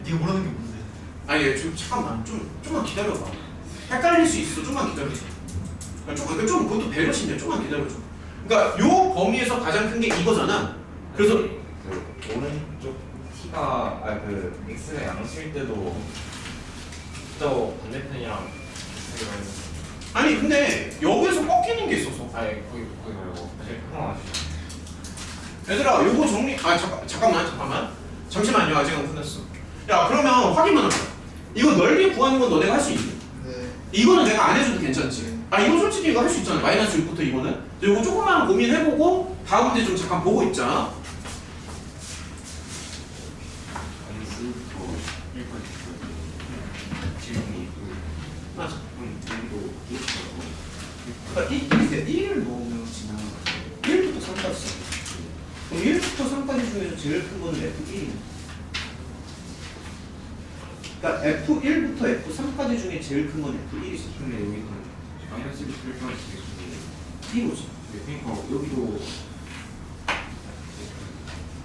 네가 뭐라는 게 뭔데? 아니 잠깐만 좀만 기다려봐. 헷갈릴 수 있어. 좀만 기다려줘. 좀 그것도 배려심이야. 좀만 기다려줘. 그러니까 요 범위에서 가장 큰 게 이거잖아. 그래서 아니, 그 오른쪽 t가 그 x가 양수일 때도 또 반대편이랑 비슷하게 말했는데. 아니 근데 여기에서 꺾이는 게 있어서. 아니 거기 말고 제일 큰 거 맞으시죠? 얘들아 요거 정리 잠깐만 잠시만요. 아직 안 끝났어. 야 그러면 확인만 하자. 이거 넓이 구하는 건 너네가 할 수 있니? 네. 이거는 내가 안 해줘도 괜찮지. 이거 솔직히 이거 할 수 있잖아. 마이너스 6부터 이거는. 이거 조금만 고민해보고 다음 문제 좀 잠깐 보고 있자. 마이너스 1부터 1까지 지금이 맞아. 여기도 그러니까 1을 넣으면 지나가. 1부터 3까지. 그럼 1부터 3까지 중에서 제일 큰 거는 F1이야. 그러니까 F1부터 F3까지 중에 제일 큰 건 F1이지. 근데 여기는 마이너스 1부터 1까지 되게 1호지. 그러니까 여기도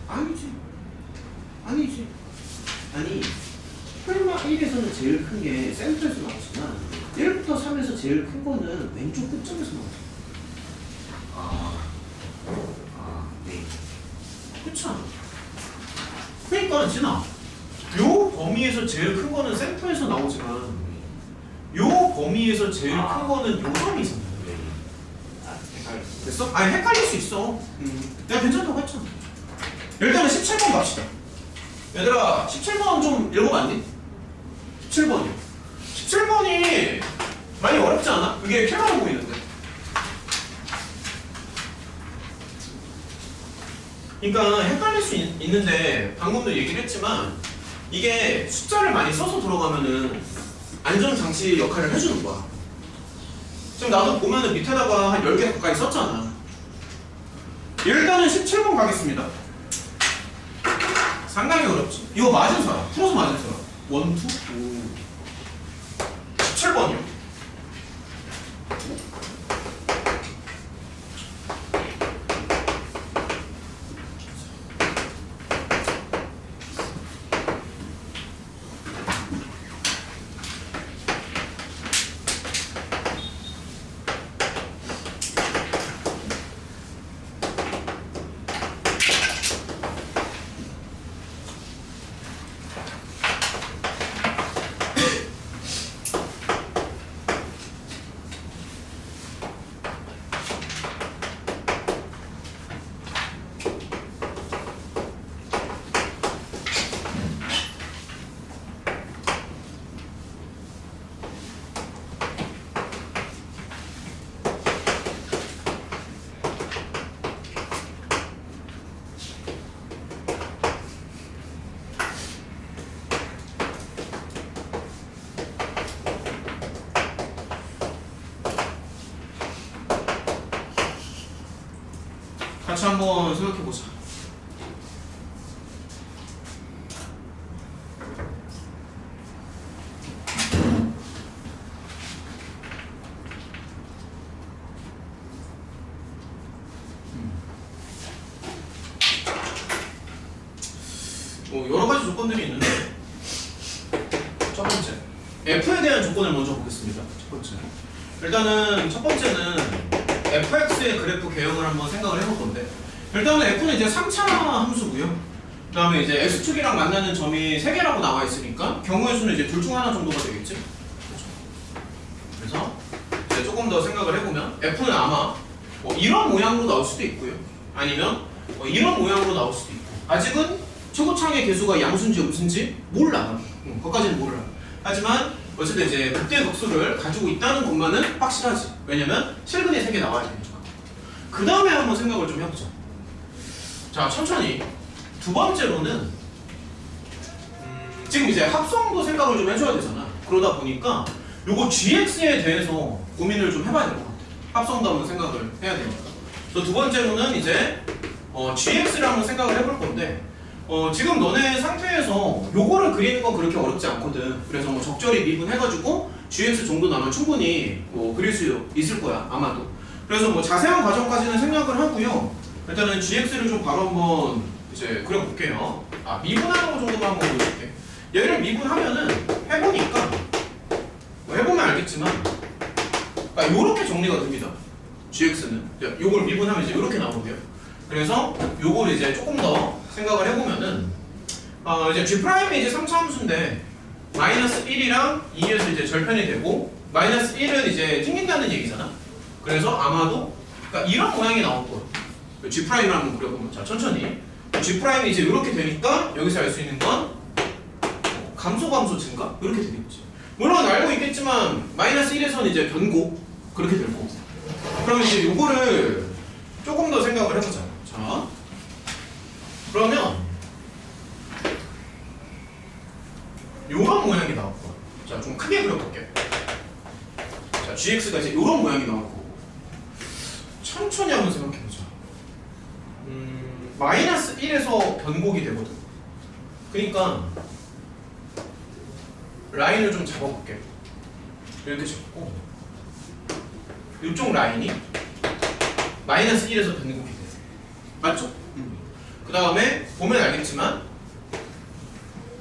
아니지. 아니 풀마 1에서는 제일 큰 게 센터에서 나오지만 1부터 3에서 제일 큰 거는 왼쪽 끝점에서 나오지. 네. 그렇지 않아? 그러니까 진아 요 범위에서 제일 큰 거는 센터에서 나오지만 요 범위에서 제일 큰 거는 요 점이잖아. 됐어? 아니 헷갈릴 수 있어. 내가 괜찮다고 했잖아. 일단은 17번 갑시다. 얘들아 17번 좀 읽어봐 안 돼? 17번이요. 17번이 많이 어렵지 않아? 그게 필요해 보이는데. 그러니까 헷갈릴 수 있는데 방금도 얘기를 했지만 이게 숫자를 많이 써서 들어가면은 안전장치 역할을 해주는 거야. 지금 나도 보면은 밑에다가 한 10개 가까이 썼잖아. 일단은 17번 가겠습니다. 상당히 어렵지. 이거 맞은 사람, 풀어서 맞은 사람. 1, 2, 17번이요. 같이 한번 생각해보자. 여러 가지 조건들이 있는데 첫 번째 f에 대한 조건을 먼저 보겠습니다. 첫 번째 일단은 첫 번째는 fx의 그래프 개형을 한번 생각을 해볼 건데 일단은 f는 이제 3차 함수고요. 그 다음에 이제 x축이랑 만나는 점이 3개라고 나와 있으니까 경우의 수는 이제 둘 중 하나 정도가 되겠지. 그래서 이제 조금 더 생각을 해보면 f는 아마 뭐 이런 모양으로 나올 수도 있고요. 아니면 뭐 이런 모양으로 나올 수도 있고 아직은 최고창의 개수가 양수인지 음수인지 몰라. 그것까지는 몰라. 하지만 어쨌든 이제 극대 극소를 가지고 있다는 것만은 확실하지. 왜냐면 실근이 3개 나와야 되니까. 그 다음에 한번 생각을 좀 해보자. 자, 천천히. 두 번째로는 지금 이제 합성도 생각을 좀 해줘야 되잖아. 그러다 보니까 요거 gx에 대해서 고민을 좀 해봐야 될 것 같아. 합성도 한번 생각을 해야 되니까. 또 두 번째로는 이제 gx를 한번 생각을 해볼 건데 지금 너네 상태에서 요거를 그리는 건 그렇게 어렵지 않거든. 그래서 뭐 적절히 미분해가지고 gx 정도 나면 충분히 그릴 수 있을 거야 아마도. 그래서 뭐 자세한 과정까지는 생략을 하고요. 일단은 gx를 좀 바로 한번 이제 그려볼게요. 미분하는 거 정도만 한번 보여줄게. 얘를 미분하면은 해보니까 뭐 해보면 알겠지만 요렇게 정리가 됩니다. gx는 요걸 미분하면 이제 요렇게 나오고요. 그래서 요걸 이제 조금 더 생각을 해보면은 이제 G'이 이제 3차 함수인데 마이너스 1이랑 2에서 이제 절편이 되고 마이너스 1은 이제 튕긴다는 얘기잖아. 그래서 아마도 그러니까 이런 모양이 나올 거예요. G'를 한번 그려보면 자 천천히 G'이 이제 이렇게 되니까 여기서 알 수 있는 건 감소 증가 이렇게 되겠지. 물론 알고 있겠지만 마이너스 1에서는 이제 변고 그렇게 될 거고. 그러면 이제 요거를 조금 더 생각을 해보자. 자 그러면 요런 모양이 나올 거야. 자, 좀 크게 그려볼게. 자, gx가 이제 요런 모양이 나올 거고. 천천히 한번 생각해보자. 마이너스 1에서 변곡이 되거든. 그러니까 라인을 좀 잡아볼게. 이렇게 잡고 이쪽 라인이 마이너스 1에서 변곡이 돼. 맞죠? 그 다음에 보면 알겠지만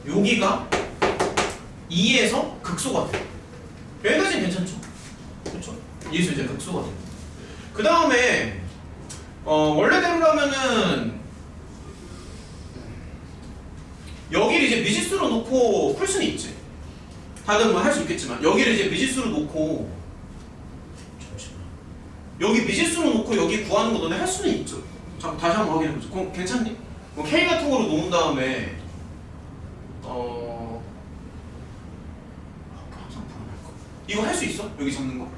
여기가 2에서 극소가 돼. 여기까지는 괜찮죠? 그렇죠? 2에서 이제 극소가 돼. 그 다음에 원래대로라면은 여기를 이제 미지수로 놓고 풀 수는 있지. 다들 뭐 할 수 있겠지만 여기를 이제 미지수로 놓고 잠시만. 여기 미지수로 놓고 여기 구하는 거 너네 할 수는 있죠. 자, 다시 한번 확인해보자. 그럼 괜찮니? 뭐 K 같은 거로 놓은 다음에 항상 불안할 거. 이거 할 수 있어? 여기 잡는 거?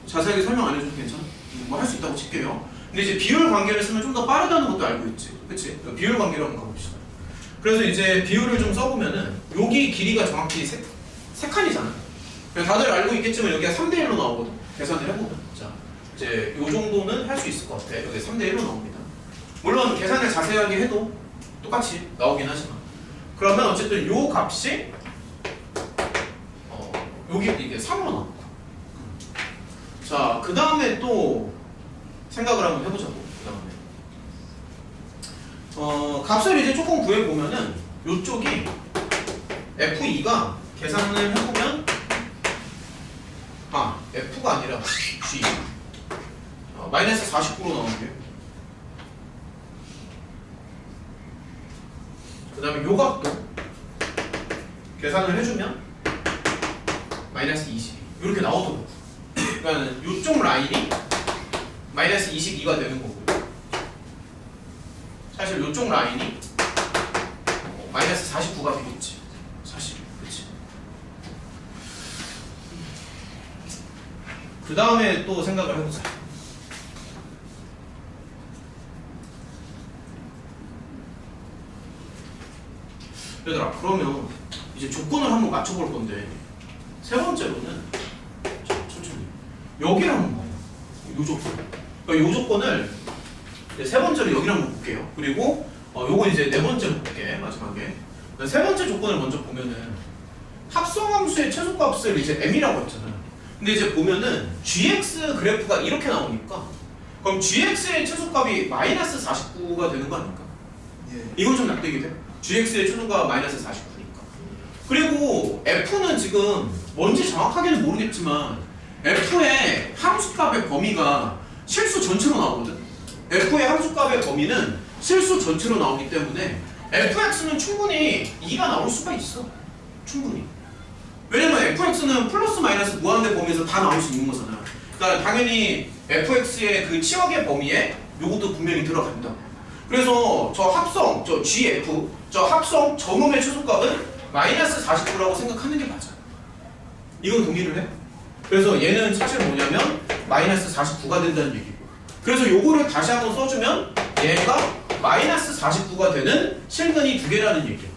자세하게 설명 안 해줘도 괜찮아? 뭐 할 수 있다고 칠게요. 근데 이제 비율 관계를 쓰면 좀 더 빠르다는 것도 알고 있지. 그치? 비율 관계로 한번 가봅시다. 그래서 이제 비율을 좀 써보면은 여기 길이가 정확히 세 칸이잖아. 다들 알고 있겠지만 여기가 3대1로 나오거든. 계산을 해보면. 자, 이제 요 정도는 할 수 있을 것 같아. 여기 3대1로 나옵니다. 물론 계산을 자세하게 해도 똑같이 나오긴 하지만. 그러면 어쨌든 요 값이 여기 이게 3으로 나옵니다. 자, 그 다음에 또 생각을 한번 해보자고. 그 다음에 값을 이제 조금 구해보면은 요쪽이 F2가 계산을 해보면 F가 아니라 G 마이너스 49로 나오는데요. 그 다음에 요 값도 계산을 해주면 마이너스 22 이렇게 나오더라고. 그러니까 요쪽 라인이 마이너스 22가 되는 거고요. 사실 요쪽 라인이 마이너스 49가 되겠지. 사실 그치. 그 다음에 또 생각을 해보자. 얘들아 그러면 이제 조건을 한번 맞춰볼 건데 세 번째로는 천천히 여기를 한번 봐요. 요 조건. 그러니까 요 조건을 이제 세 번째로 여기를 한번 볼게요. 그리고 요건 이제 네 번째로 볼게 마지막에. 세 번째 조건을 먼저 보면은 합성함수의 최소값을 이제 m이라고 했잖아. 근데 이제 보면은 gx 그래프가 이렇게 나오니까 그럼 gx의 최소값이 마이너스 49가 되는 거 아닙니까? 예. 이건 좀 납득이 돼? gx의 최소가 마이너스 49니까. 그리고 f는 지금 뭔지 정확하게는 모르겠지만 f의 함수값의 범위가 실수 전체로 나오거든. f의 함수값의 범위는 실수 전체로 나오기 때문에 fx는 충분히 2가 나올 수가 있어. 충분히. 왜냐면 fx는 플러스 마이너스 무한대 범위에서 다 나올 수 있는 거잖아. 그러니까 당연히 fx의 그 치역의 범위에 요것도 분명히 들어간다. 그래서 저 합성, 저 gf, 저 합성 정음의 최소값은 마이너스 49라고 생각하는 게 맞아. 이건 동의를 해? 그래서 얘는 사실 뭐냐면 마이너스 49가 된다는 얘기고. 그래서 요거를 다시 한번 써주면 얘가 마이너스 49가 되는 실근이 두 개라는 얘기야.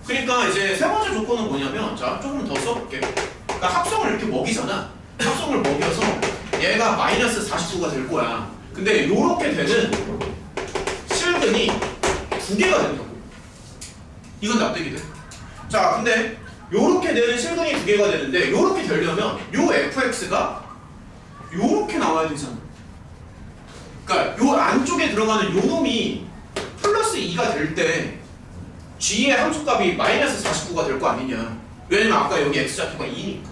그러니까 이제 세 번째 조건은 뭐냐면, 자 조금 더 써볼게. 그러니까 합성을 이렇게 먹이잖아. 합성을 먹여서 얘가 마이너스 49가 될 거야. 근데 요렇게 되는 실근이 두 개가 된다고. 이건 납득이 돼. 자 근데 요렇게 되는 실근이 두 개가 되는데 요렇게 되려면 요 fx가 요렇게 나와야 되잖아. 그러니까 요 안쪽에 들어가는 요 놈이 플러스 2가 될 때 g의 함수값이 마이너스 49가 될 거 아니냐. 왜냐면 아까 여기 x좌표가 2니까.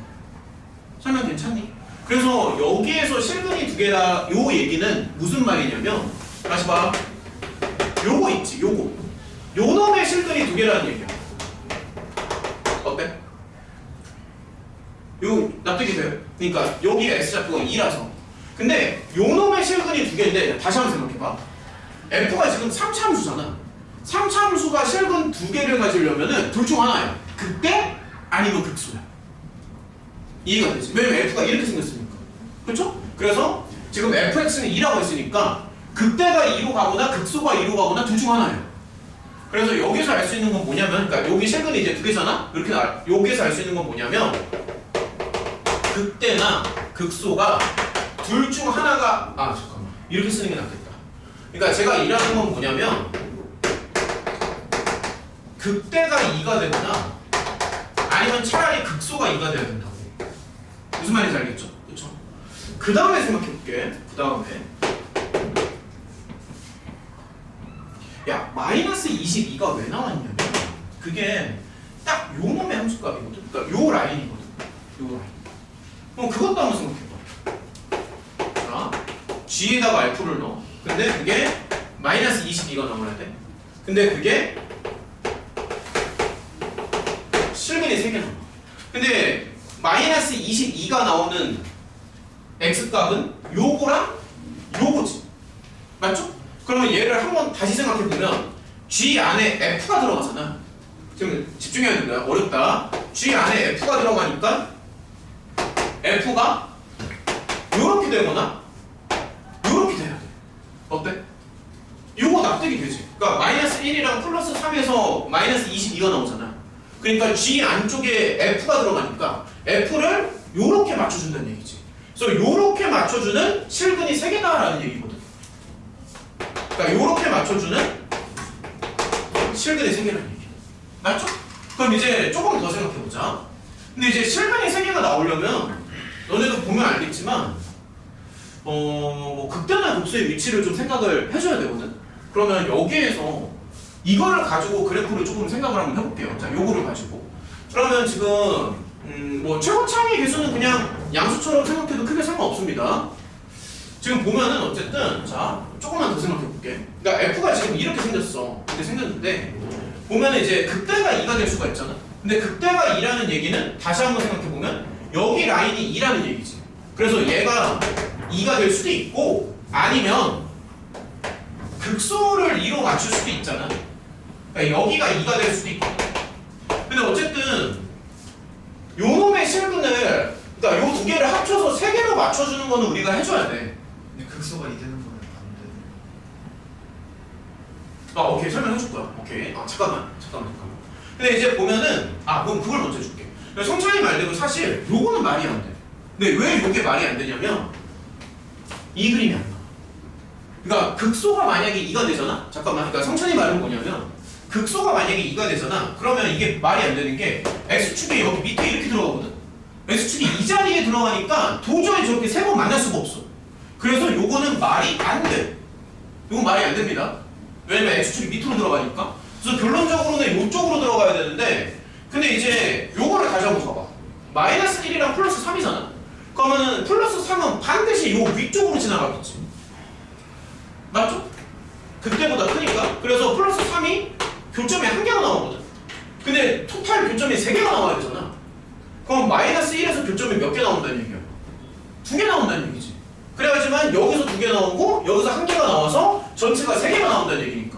설명 괜찮니? 그래서 여기에서 실근이 두 개다 요 얘기는 무슨 말이냐면, 다시 봐. 요거 있지, 요거. 요 놈의 실근이 두 개라는 얘기야. 어때? 요 납득이 돼요? 그러니까 여기가 x좌표가 2라서. 근데 요 놈의 실근이 두 개인데 다시 한번 생각해봐. f가 지금 3차 함수잖아. 3차 함수가 실근 두 개를 가지려면은 둘 중 하나야. 극대 아니면 극소야. 이해가 되지? 왜냐면 f가 이렇게 생겼으니까. 그렇죠? 그래서 지금 fx는 2라고 했으니까 극대가 2로 가거나 극소가 2로 가거나 둘 중 하나예요. 그래서 여기서 알 수 있는 건 뭐냐면, 그러니까 여기 실근이 이제 두 개잖아? 이렇게 여기서 알 수 있는 건 뭐냐면 극대나 극소가 둘 중 하나가, 잠깐만, 이렇게 쓰는 게 낫겠다. 그러니까 제가 일하는 건 뭐냐면 극대가 2가 되거나 아니면 차라리 극소가 2가 돼야 된다고. 무슨 말인지 알겠죠? 그렇죠? 그 다음에 생각해 볼게. 그 다음에 야, 마이너스 22가 왜 나왔냐면 그게 딱 요 놈의 함수값이거든. 그러니까 요 라인이거든. 요 라인. 그럼 그것도 한번 생각해봐. 자, g에다가 alp를 넣어. 근데 그게 마이너스 22가 나와야 돼. 근데 그게 실근이 3개 나와. 근데 마이너스 22가 나오는 x값은 요거랑 요거지. 맞죠? 그러면 얘를 한번 다시 생각해보면 g 안에 f가 들어가잖아. 지금 집중해야 된다. 어렵다. g 안에 f가 들어가니까 f가 요렇게 되거나 요렇게 돼야 돼. 어때? 요거 납득이 되지. 그러니까 마이너스 1이랑 플러스 3에서 마이너스 22가 나오잖아. 그러니까 g 안쪽에 f가 들어가니까 f를 요렇게 맞춰준다는 얘기지. 그래서 요렇게 맞춰주는 실근이 3개다라는 얘기거든. 그러니까 요렇게 맞춰주는 실근이 3개라는 얘기. 맞죠? 그럼 이제 조금 더 생각해보자. 근데 이제 실근이 3개가 나오려면 너네도 보면 알겠지만 뭐 극대나 극소의 위치를 좀 생각을 해줘야 되거든. 그러면 여기에서 이거를 가지고 그래프를 조금 생각을 한번 해볼게요. 자, 요거를 가지고. 그러면 지금 뭐 최고차의 개수는 그냥 양수처럼 생각해도 크게 상관없습니다. 지금 보면은 어쨌든 자 조금만 더 생각해볼게. 그러니까 f가 지금 이렇게 생겼어. 이렇게 생겼는데 보면은 이제 극대가 2가 될 수가 있잖아. 근데 극대가 2라는 얘기는 다시 한번 생각해보면 여기 라인이 2라는 얘기지. 그래서 얘가 2가 될 수도 있고 아니면 극소를 2로 맞출 수도 있잖아. 그러니까 여기가 2가 될 수도 있고. 근데 어쨌든 요 놈의 실근을, 그러니까 요 두 개를 합쳐서 3개로 맞춰주는 거는 우리가 해줘야 돼. 근데 극소가 2 되는 거는 안 돼. 오케이, 설명해줄 거야. 오케이. 잠깐만. 근데 이제 보면은 그럼 그걸 먼저 해줄게. 성찬이 말대로 사실 요거는 말이 안 돼. 근데 왜 요게 말이 안 되냐면 이 그림이 안 나와. 그러니까 극소가 만약에 2가 되잖아? 잠깐만, 그러니까 성찬이 말은 뭐냐면 극소가 만약에 2가 되잖아? 그러면 이게 말이 안 되는 게 x축이 여기 밑에 이렇게 들어가거든? x축이 이 자리에 들어가니까 도저히 저렇게 세 번 만날 수가 없어. 그래서 요거는 말이 안 돼. 요건 말이 안 됩니다. 왜냐면 x축이 밑으로 들어가니까. 그래서 결론적으로는 요쪽으로 들어가야 되는데, 근데 이제 요거를 다시 한번 봐봐. 마이너스 1이랑 플러스 3이잖아. 그러면은 플러스 3은 반드시 요 위쪽으로 지나가겠지. 맞죠? 그때보다 크니까. 그래서 플러스 3이 교점에 1개가 나오거든. 근데 토탈 교점이 3개가 나와야 되잖아. 그럼 마이너스 1에서 교점이 몇 개 나온다는 얘기야? 2개 나온다는 얘기지. 그래야지만 여기서 2개 나오고 여기서 1개가 나와서 전체가 3개가 나온다는 얘기니까.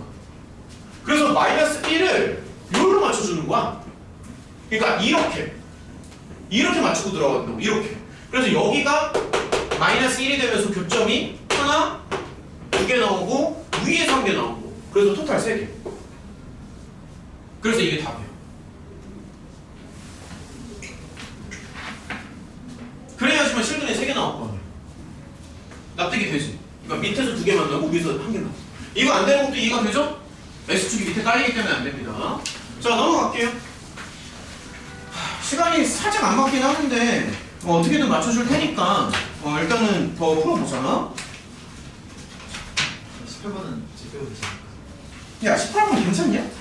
그래서 마이너스 1을 요로 맞춰주는 거야. 그러니까 이렇게 맞추고 들어간다고. 이렇게. 그래서 여기가 마이너스 1이 되면서 교점이 하나, 2개 나오고 위에 3개 나오고. 그래서 토탈 3개. 그래서 이게 답이에요. 그래야지만 실근에 3개 나올 거 아니야. 납득이 되지. 그러니까 밑에서 2개 만나고 위에서 1개 나오고. 이거 안 되는 것도 이해가 되죠? X축이 밑에 깔리기 때문에 안 됩니다. 자, 넘어갈게요. 시간이 살짝 안 맞긴 하는데 어떻게든 맞춰줄 테니까 일단은 더 풀어보자. 18번은 제 빼고 되잖아. 야, 18번 괜찮냐? 18번은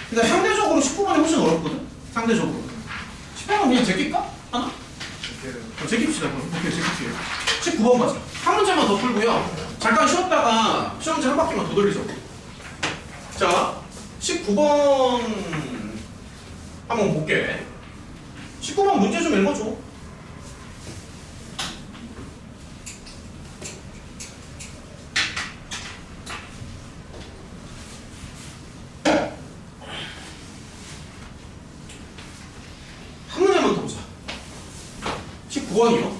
근데 상대적으로 19번이 훨씬 어렵거든? 상대적으로. 18번 그냥 제낄까? 하나? 제낍시다. 그럼. 오케이, 제낄게요. 19번 맞아. 한 문제만 더 풀고요. 잠깐 쉬었다가 시험지 한 바퀴만 더 돌리죠. 자, 19번 한번 볼게. 19번 문제 좀 읽어줘. 한 문제만 더 보자. 19번이요.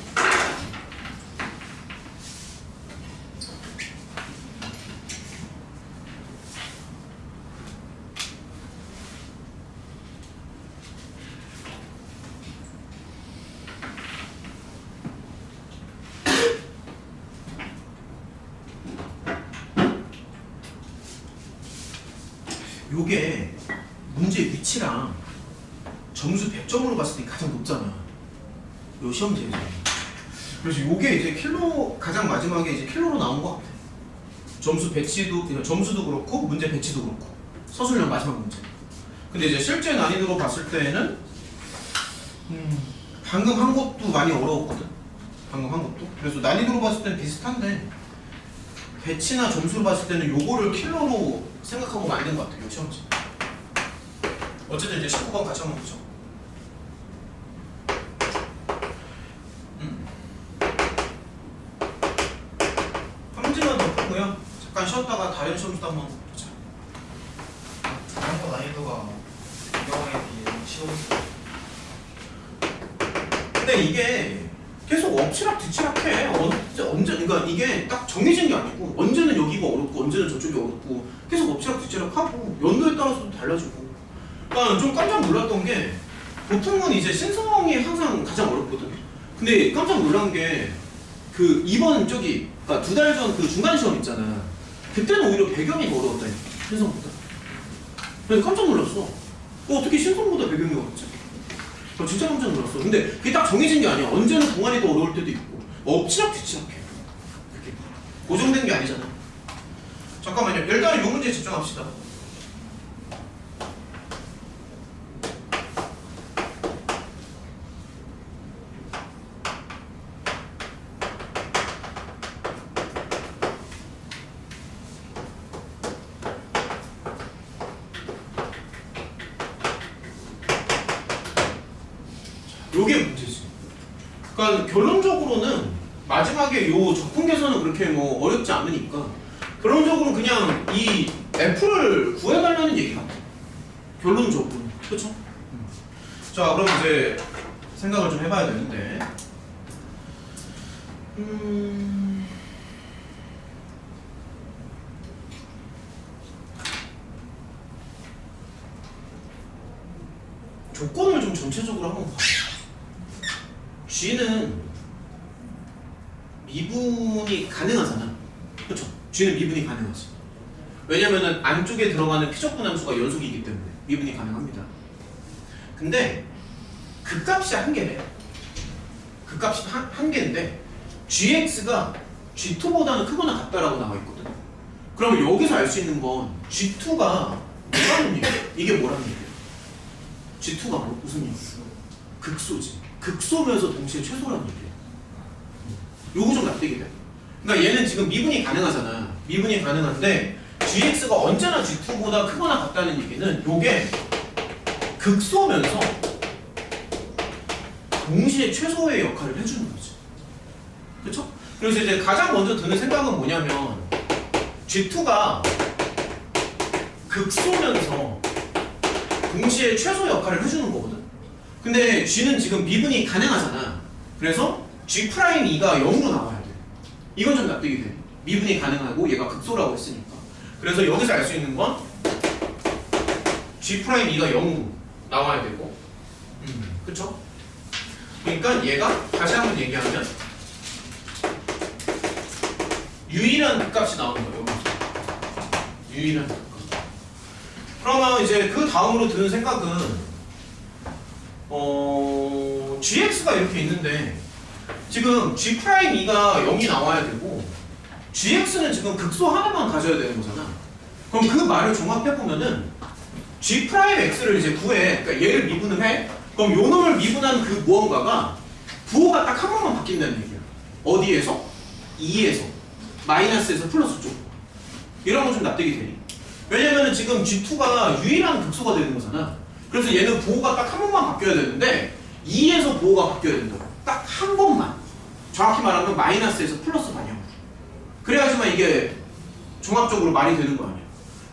요게 문제 위치랑 점수 100점으로 봤을 때 가장 높잖아. 요 시험지에서. 그래서 요게 이제 킬로 가장 마지막에 이제 킬로로 나온 것 같아. 점수 배치도 점수도 그렇고 문제 배치도 그렇고 서술형 마지막 문제. 근데 이제 실제 난이도로 봤을 때는 방금 한 것도 많이 어려웠거든. 방금 한 것도. 그래서 난이도로 봤을 때는 비슷한데 배치나 점수로 봤을 때는 요거를 킬러로 생각하고 만든 것 같아요. 시험지. 어쨌든 이제 19번 같이 한번 보죠. 한 문제만 더 풀고요. 잠깐 쉬었다가 다른 시험지도 한번 보자. 다른 거 난이도가 영어에 비해 쉬웠어. 근데 이게 계속 엎치락 뒤치락해. 언제 그러니까 이게 딱 정해진 게 아니고 언제는 여기가 어렵고 언제는 저쪽이 어렵고 계속 엎치락 뒤치락하고 연도에 따라서도 달라지고. 그러니까 좀 깜짝 놀랐던 게 보통은 이제 신성이 항상 가장 어렵거든. 근데 깜짝 놀란 게 그 이번 저기 그러니까 2달 전 그 중간 시험 있잖아. 그때는 오히려 배경이 더 어려웠다. 신성보다. 그래서 깜짝 놀랐어. 어떻게 신성보다 배경이 어렵지? 저 진짜 깜짝 놀랐어. 근데 그게 딱 정해진 게 아니야. 언제는 동안이 더 어려울 때도 있고 엎치락 뒤치락해. 그게 고정된 게 아니잖아. 잠깐만요. 일단 이 문제에 집중합시다. 요게 문제지. 그러니까 결론적으로는 마지막에 요 적분 계산은 그렇게 뭐 어렵지 않으니까 결론적으로 그냥 이 F를 구해달라는 얘기 같아. 결론적으로. 그쵸? 자, 그럼 이제 생각을 좀 해봐야 되는데 조건을 좀 전체적으로 한번 봐. G는 미분이 가능하잖아. 그쵸? G는 미분이 가능하지. 왜냐면은 안쪽에 들어가는 피적분 함수가 연속이기 때문에 미분이 가능합니다. 근데 극값이 한 개래. 극값이 한 개인데 gx가 g2보다는 크거나 같다라고 나와 있거든. 그러면 여기서 알 수 있는 건 g2가 뭐라는 얘기야? 이게 뭐라는 얘기야? g2가 무슨 얘기야? 극소지. 극소면서 동시에 최소라는 얘기야. 요거 좀 납득이 돼. 그러니까 얘는 지금 미분이 가능하잖아. 미분이 가능한데 gx가 언제나 g2보다 크거나 같다는 얘기는 요게 극소면서 동시에 최소의 역할을 해주는 거지. 그쵸? 그래서 이제 가장 먼저 드는 생각은 뭐냐면 G2가 극소면서 동시에 최소 역할을 해주는 거거든. 근데 G는 지금 미분이 가능하잖아. 그래서 G'2가 0으로 나와야 돼. 이건 좀 납득이 돼. 미분이 가능하고 얘가 극소라고 했으니까. 그래서 여기서 알 수 있는 건 G'2가 0으로 나와야 되고 그쵸? 그러니까 얘가 다시 한번 얘기하면 유일한 극값이 나오는 거예요. 유일한 극값. 그러면 이제 그 다음으로 드는 생각은 gx가 이렇게 있는데 지금 g'2가 0이 나와야 되고 gx는 지금 극소 하나만 가져야 되는 거잖아. 그럼 그 말을 종합해보면은 g'x를 이제 구해. 그러니까 얘를 미분을 해. 그럼 요 놈을 미분한 그 무언가가 부호가 딱 한 번만 바뀐다는 얘기야. 어디에서? 2에서 마이너스에서 플러스 쪽. 이런 건 좀 납득이 되니? 왜냐면은 지금 G2가 유일한 극소가 되는 거잖아. 그래서 얘는 부호가 딱 한 번만 바뀌어야 되는데 2에서 부호가 바뀌어야 된다고. 딱 한 번만. 정확히 말하면 마이너스에서 플러스 반영으로. 그래야지만 이게 종합적으로 말이 되는 거 아니야.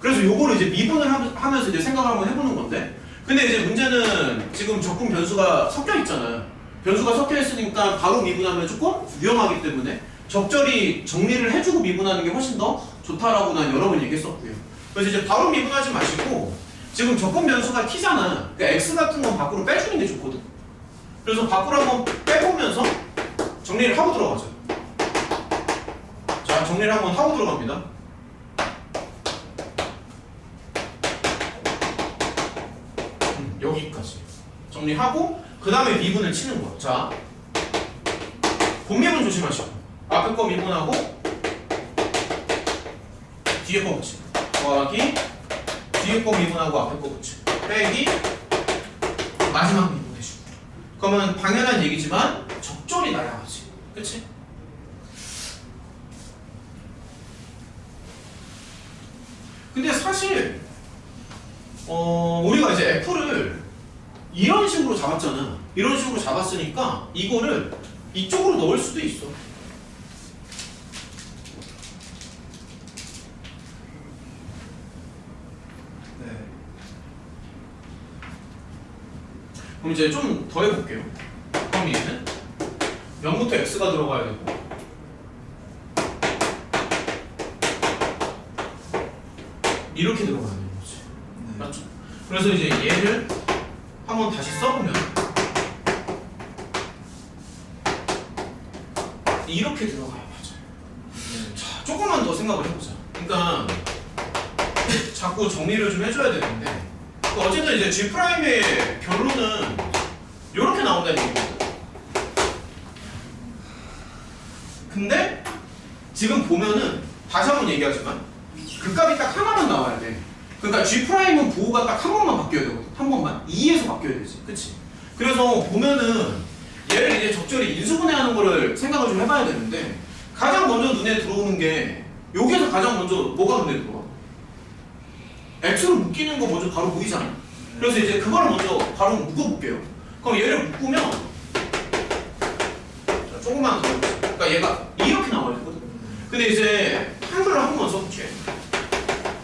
그래서 요거를 이제 미분을 하면서 이제 생각을 한번 해보는 건데, 근데 이제 문제는 지금 적분 변수가 섞여 있잖아요. 변수가 섞여 있으니까 바로 미분하면 조금 위험하기 때문에 적절히 정리를 해주고 미분하는 게 훨씬 더 좋다라고 난 여러 번 얘기했었고요. 그래서 이제 바로 미분하지 마시고 지금 적분 변수가 t잖아. 그러니까 x 같은 건 밖으로 빼주는 게 좋거든. 그래서 밖으로 한번 빼보면서 정리를 하고 들어가죠. 자, 정리를 한번 하고 들어갑니다. 여기까지 정리하고 그 다음에 미분을 치는 거야. 자, 곱미분 조심하시고 앞에 거 미분하고 뒤에 거 붙이고 더하기 뒤에 거 미분하고 앞에 거 붙이고 빼기 마지막 미분 해주고. 그러면 당연한 얘기지만 적절히 나야지. 그치? 근데 사실 우리가 이제 F를 이런 식으로 잡았잖아. 이런 식으로 잡았으니까 이거를 이쪽으로 넣을 수도 있어. 네. 그럼 이제 좀 더 해볼게요. 그럼 얘는 0부터 x가 들어가야 되고 이렇게 들어가야 되는 거지. 네. 맞죠? 그래서 이제 얘를 한번 다시 써보면 이렇게 들어가야 맞아요. 네. 자, 조금만 더 생각을 해보자. 그러니까 자꾸 정리를 좀 해줘야 되는데 어쨌든 이제 G'의 결론은 이렇게 나온다는 얘기거든. 근데 지금 보면은 다시 한번 얘기하지만 극값이 딱 하나만 나와야 돼. 그러니까 G'은 부호가 딱 한 번만 바뀌어야 되거든. 한 번만. 2에서 바뀌어야 되지. 그치? 그래서 보면은 얘를 이제 적절히 인수분해하는 거를 생각을 좀 해봐야 되는데 가장 먼저 눈에 들어오는 게 여기에서 가장 먼저 뭐가 눈에 들어와? X로 묶이는 거 먼저 바로 보이잖아. 그래서 이제 그걸 먼저 바로 묶어볼게요. 그럼 얘를 묶으면 자, 조금만 더 해보자. 그러니까 얘가 이렇게 나와야 되거든. 근데 이제 한글로 한 번만 써볼게.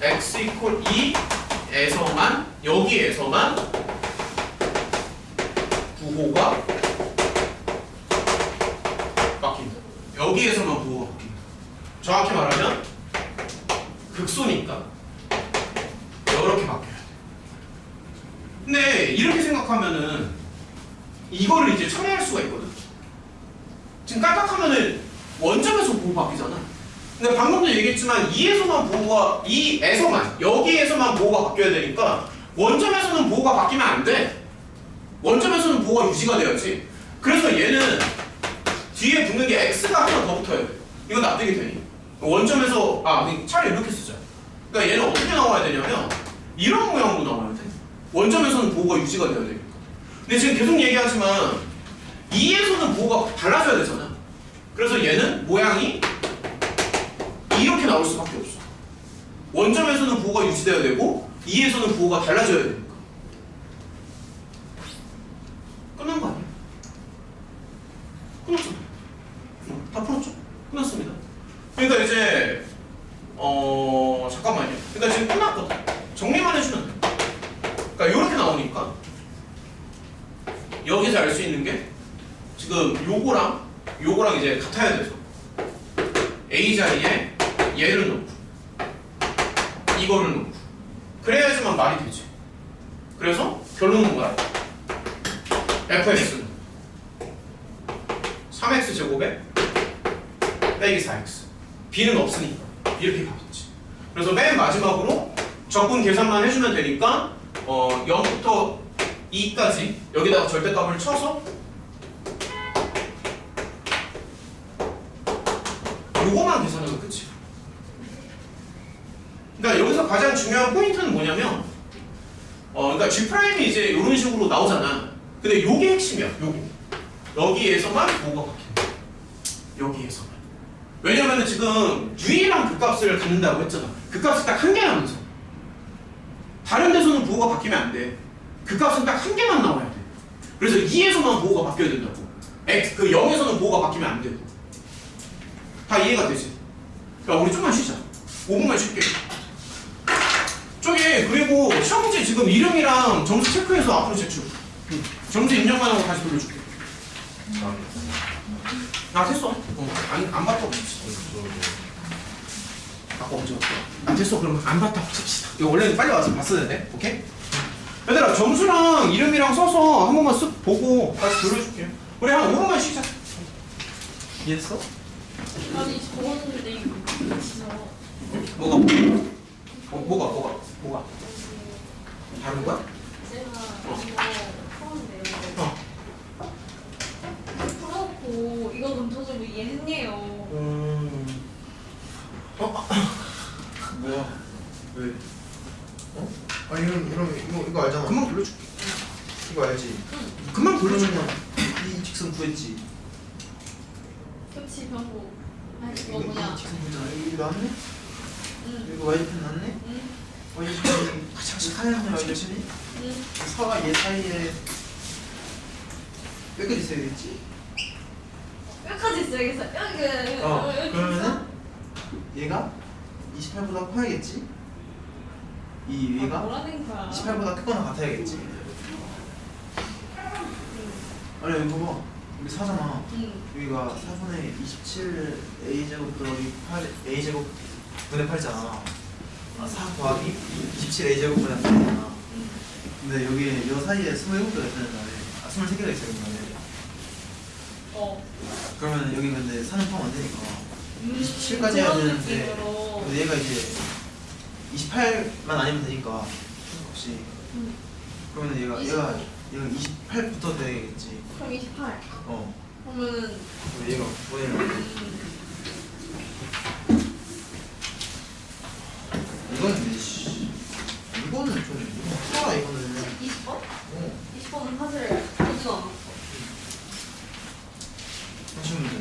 x equal 2에서만 여기에서만 부호가 바뀐다. 여기에서만 부호가 바뀐다. 정확히 말하면 극소니까 이렇게 바뀌어야 돼. 근데 이렇게 생각하면은 이거를 이제 처리할 수가 있거든. 지금 깔딱하면은 원점에서 부호 바뀌잖아. 근데 방금도 얘기했지만 2에서만 보호가 2에서만 여기에서만 보호가 바뀌어야 되니까 원점에서는 보호가 바뀌면 안 돼. 원점에서는 보호가 유지가 돼야지. 그래서 얘는 뒤에 붙는 게 x가 하나 더 붙어야 돼. 이거 납득이 되니? 원점에서 차라리 이렇게 쓰자. 그러니까 얘는 어떻게 나와야 되냐면 이런 모양으로 나와야 돼. 원점에서는 보호가 유지가 돼야 되니까. 근데 지금 계속 얘기하지만 2에서는 보호가 달라져야 되잖아. 그래서 얘는 모양이 이렇게 나올 수밖에 없어. 원점에서는 보호가 유지돼야 되고 2에서는 보호가 달라져야 되니까. 끝난 거 아니야? 끝났죠? 다 풀었죠? 끝났습니다. 그러니까 이제 잠깐만요. 그러니까 지금 끝났거든. 정리만 해주면 돼. 그러니까 이렇게 나오니까 여기서 알 수 있는 게 지금 요거랑 이제 같아야 돼서 A 자리에 얘를 놓고 이거를 놓고 그래야지만 말이 되지. 그래서 결론은 뭐야? fx는 3x 제곱에 빼기 4x b는 없으니까 이렇게 가겠지. 그래서 맨 마지막으로 적분 계산만 해주면 되니까 0부터 2까지 여기다가 절대값을 쳐서 요거만 계산하면 끝이야. 그러니까 여기서 가장 중요한 포인트는 뭐냐면 그러니까 G'이 이제 이런 식으로 나오잖아. 근데 요게 핵심이야. 요거 여기에서만 보호가 바뀐다. 여기에서만. 왜냐면은 지금 U랑 그 값을 갖는다고 했잖아. 그 값이 딱 한 개라면서. 다른 데서는 보호가 바뀌면 안 돼. 그 값은 딱 한 개만 나와야 돼. 그래서 2에서만 보호가 바뀌어야 된다고. 그 0에서는 보호가 바뀌면 안 돼. 다 이해가 되지? 야, 우리 좀만 쉬자. 5분만 쉴게. 저기 그리고 시험지 지금 이름이랑 점수 체크해서 앞으로 제출. 점수 입력만 하고 다시 돌려줄게. 됐어. 안 봤다고 칩시다. 아까 언제 왔어? 됐어. 그럼 안 봤다고 칩시다. 이거 원래는 빨리 와서 봤어야 되는데. 오케이? 얘들아 점수랑 이름이랑 써서 한 번만 쓱 보고 다시 돌려줄게요. 우리 한 5분만 쉬자. 이해했어? 아니 적었는데 이거 진짜 뭐가? 다른 거야? 제가 이거 풀었는데요. 풀었고 이거 검토적으로 이해했네요. 뭐야? 왜? 이런 이거 알잖아. 금방 돌려줄게. 이거 알지? 금방 돌려줄게. 이 직선 구했지. 그치 병고. 아니 이거 이거 뭐냐? 이 직선 구했잖아. 이거 나왔네? 응. 이거 y편 나왔네? 응. y편이 하얀 y편이 응. 서와 얘 사이에 몇 개 있어야겠지? 여기까지 있어야겠어. 여기. 그러면은 얘가 28보다 커야겠지? 이 위가 뭐라는 거야? 28보다 크거나 같아야겠지? 아니 여기 봐봐. 여기 4잖아. 응. 여기가 4분의 27 a제곱 더하기 8 a제곱 분의 8이잖아. 4 더하기 27 a제곱 분의 8이잖아. 응. 근데 여기 요 사이에 27개가 있다는 말에 23개가 있어야 된다네. 그러면 여기 근데 4는 포함 안 되니까 27까지 해야 그런 되는데 느낌으로. 근데 얘가 이제 28만 아니면 되니까 없이 응. 그러면 얘가 28부터 되겠지. 그럼 28. 어. 그러면은 그럼 얘가 보내면 이거는 이거는 좀 풀어라 이거는. 20번? 어. 20번은 사실 보지도 않았어. 하시면 돼.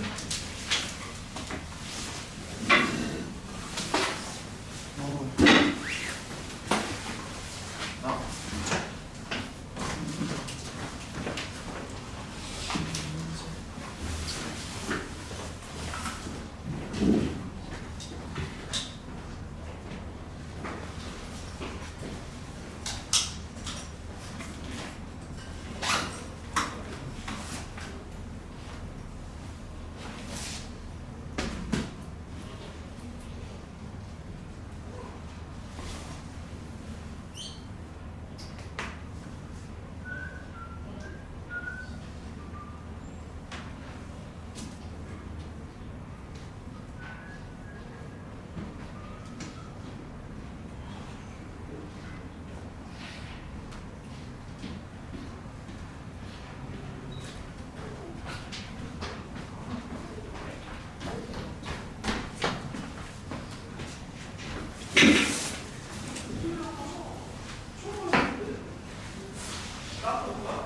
딱 뭐야?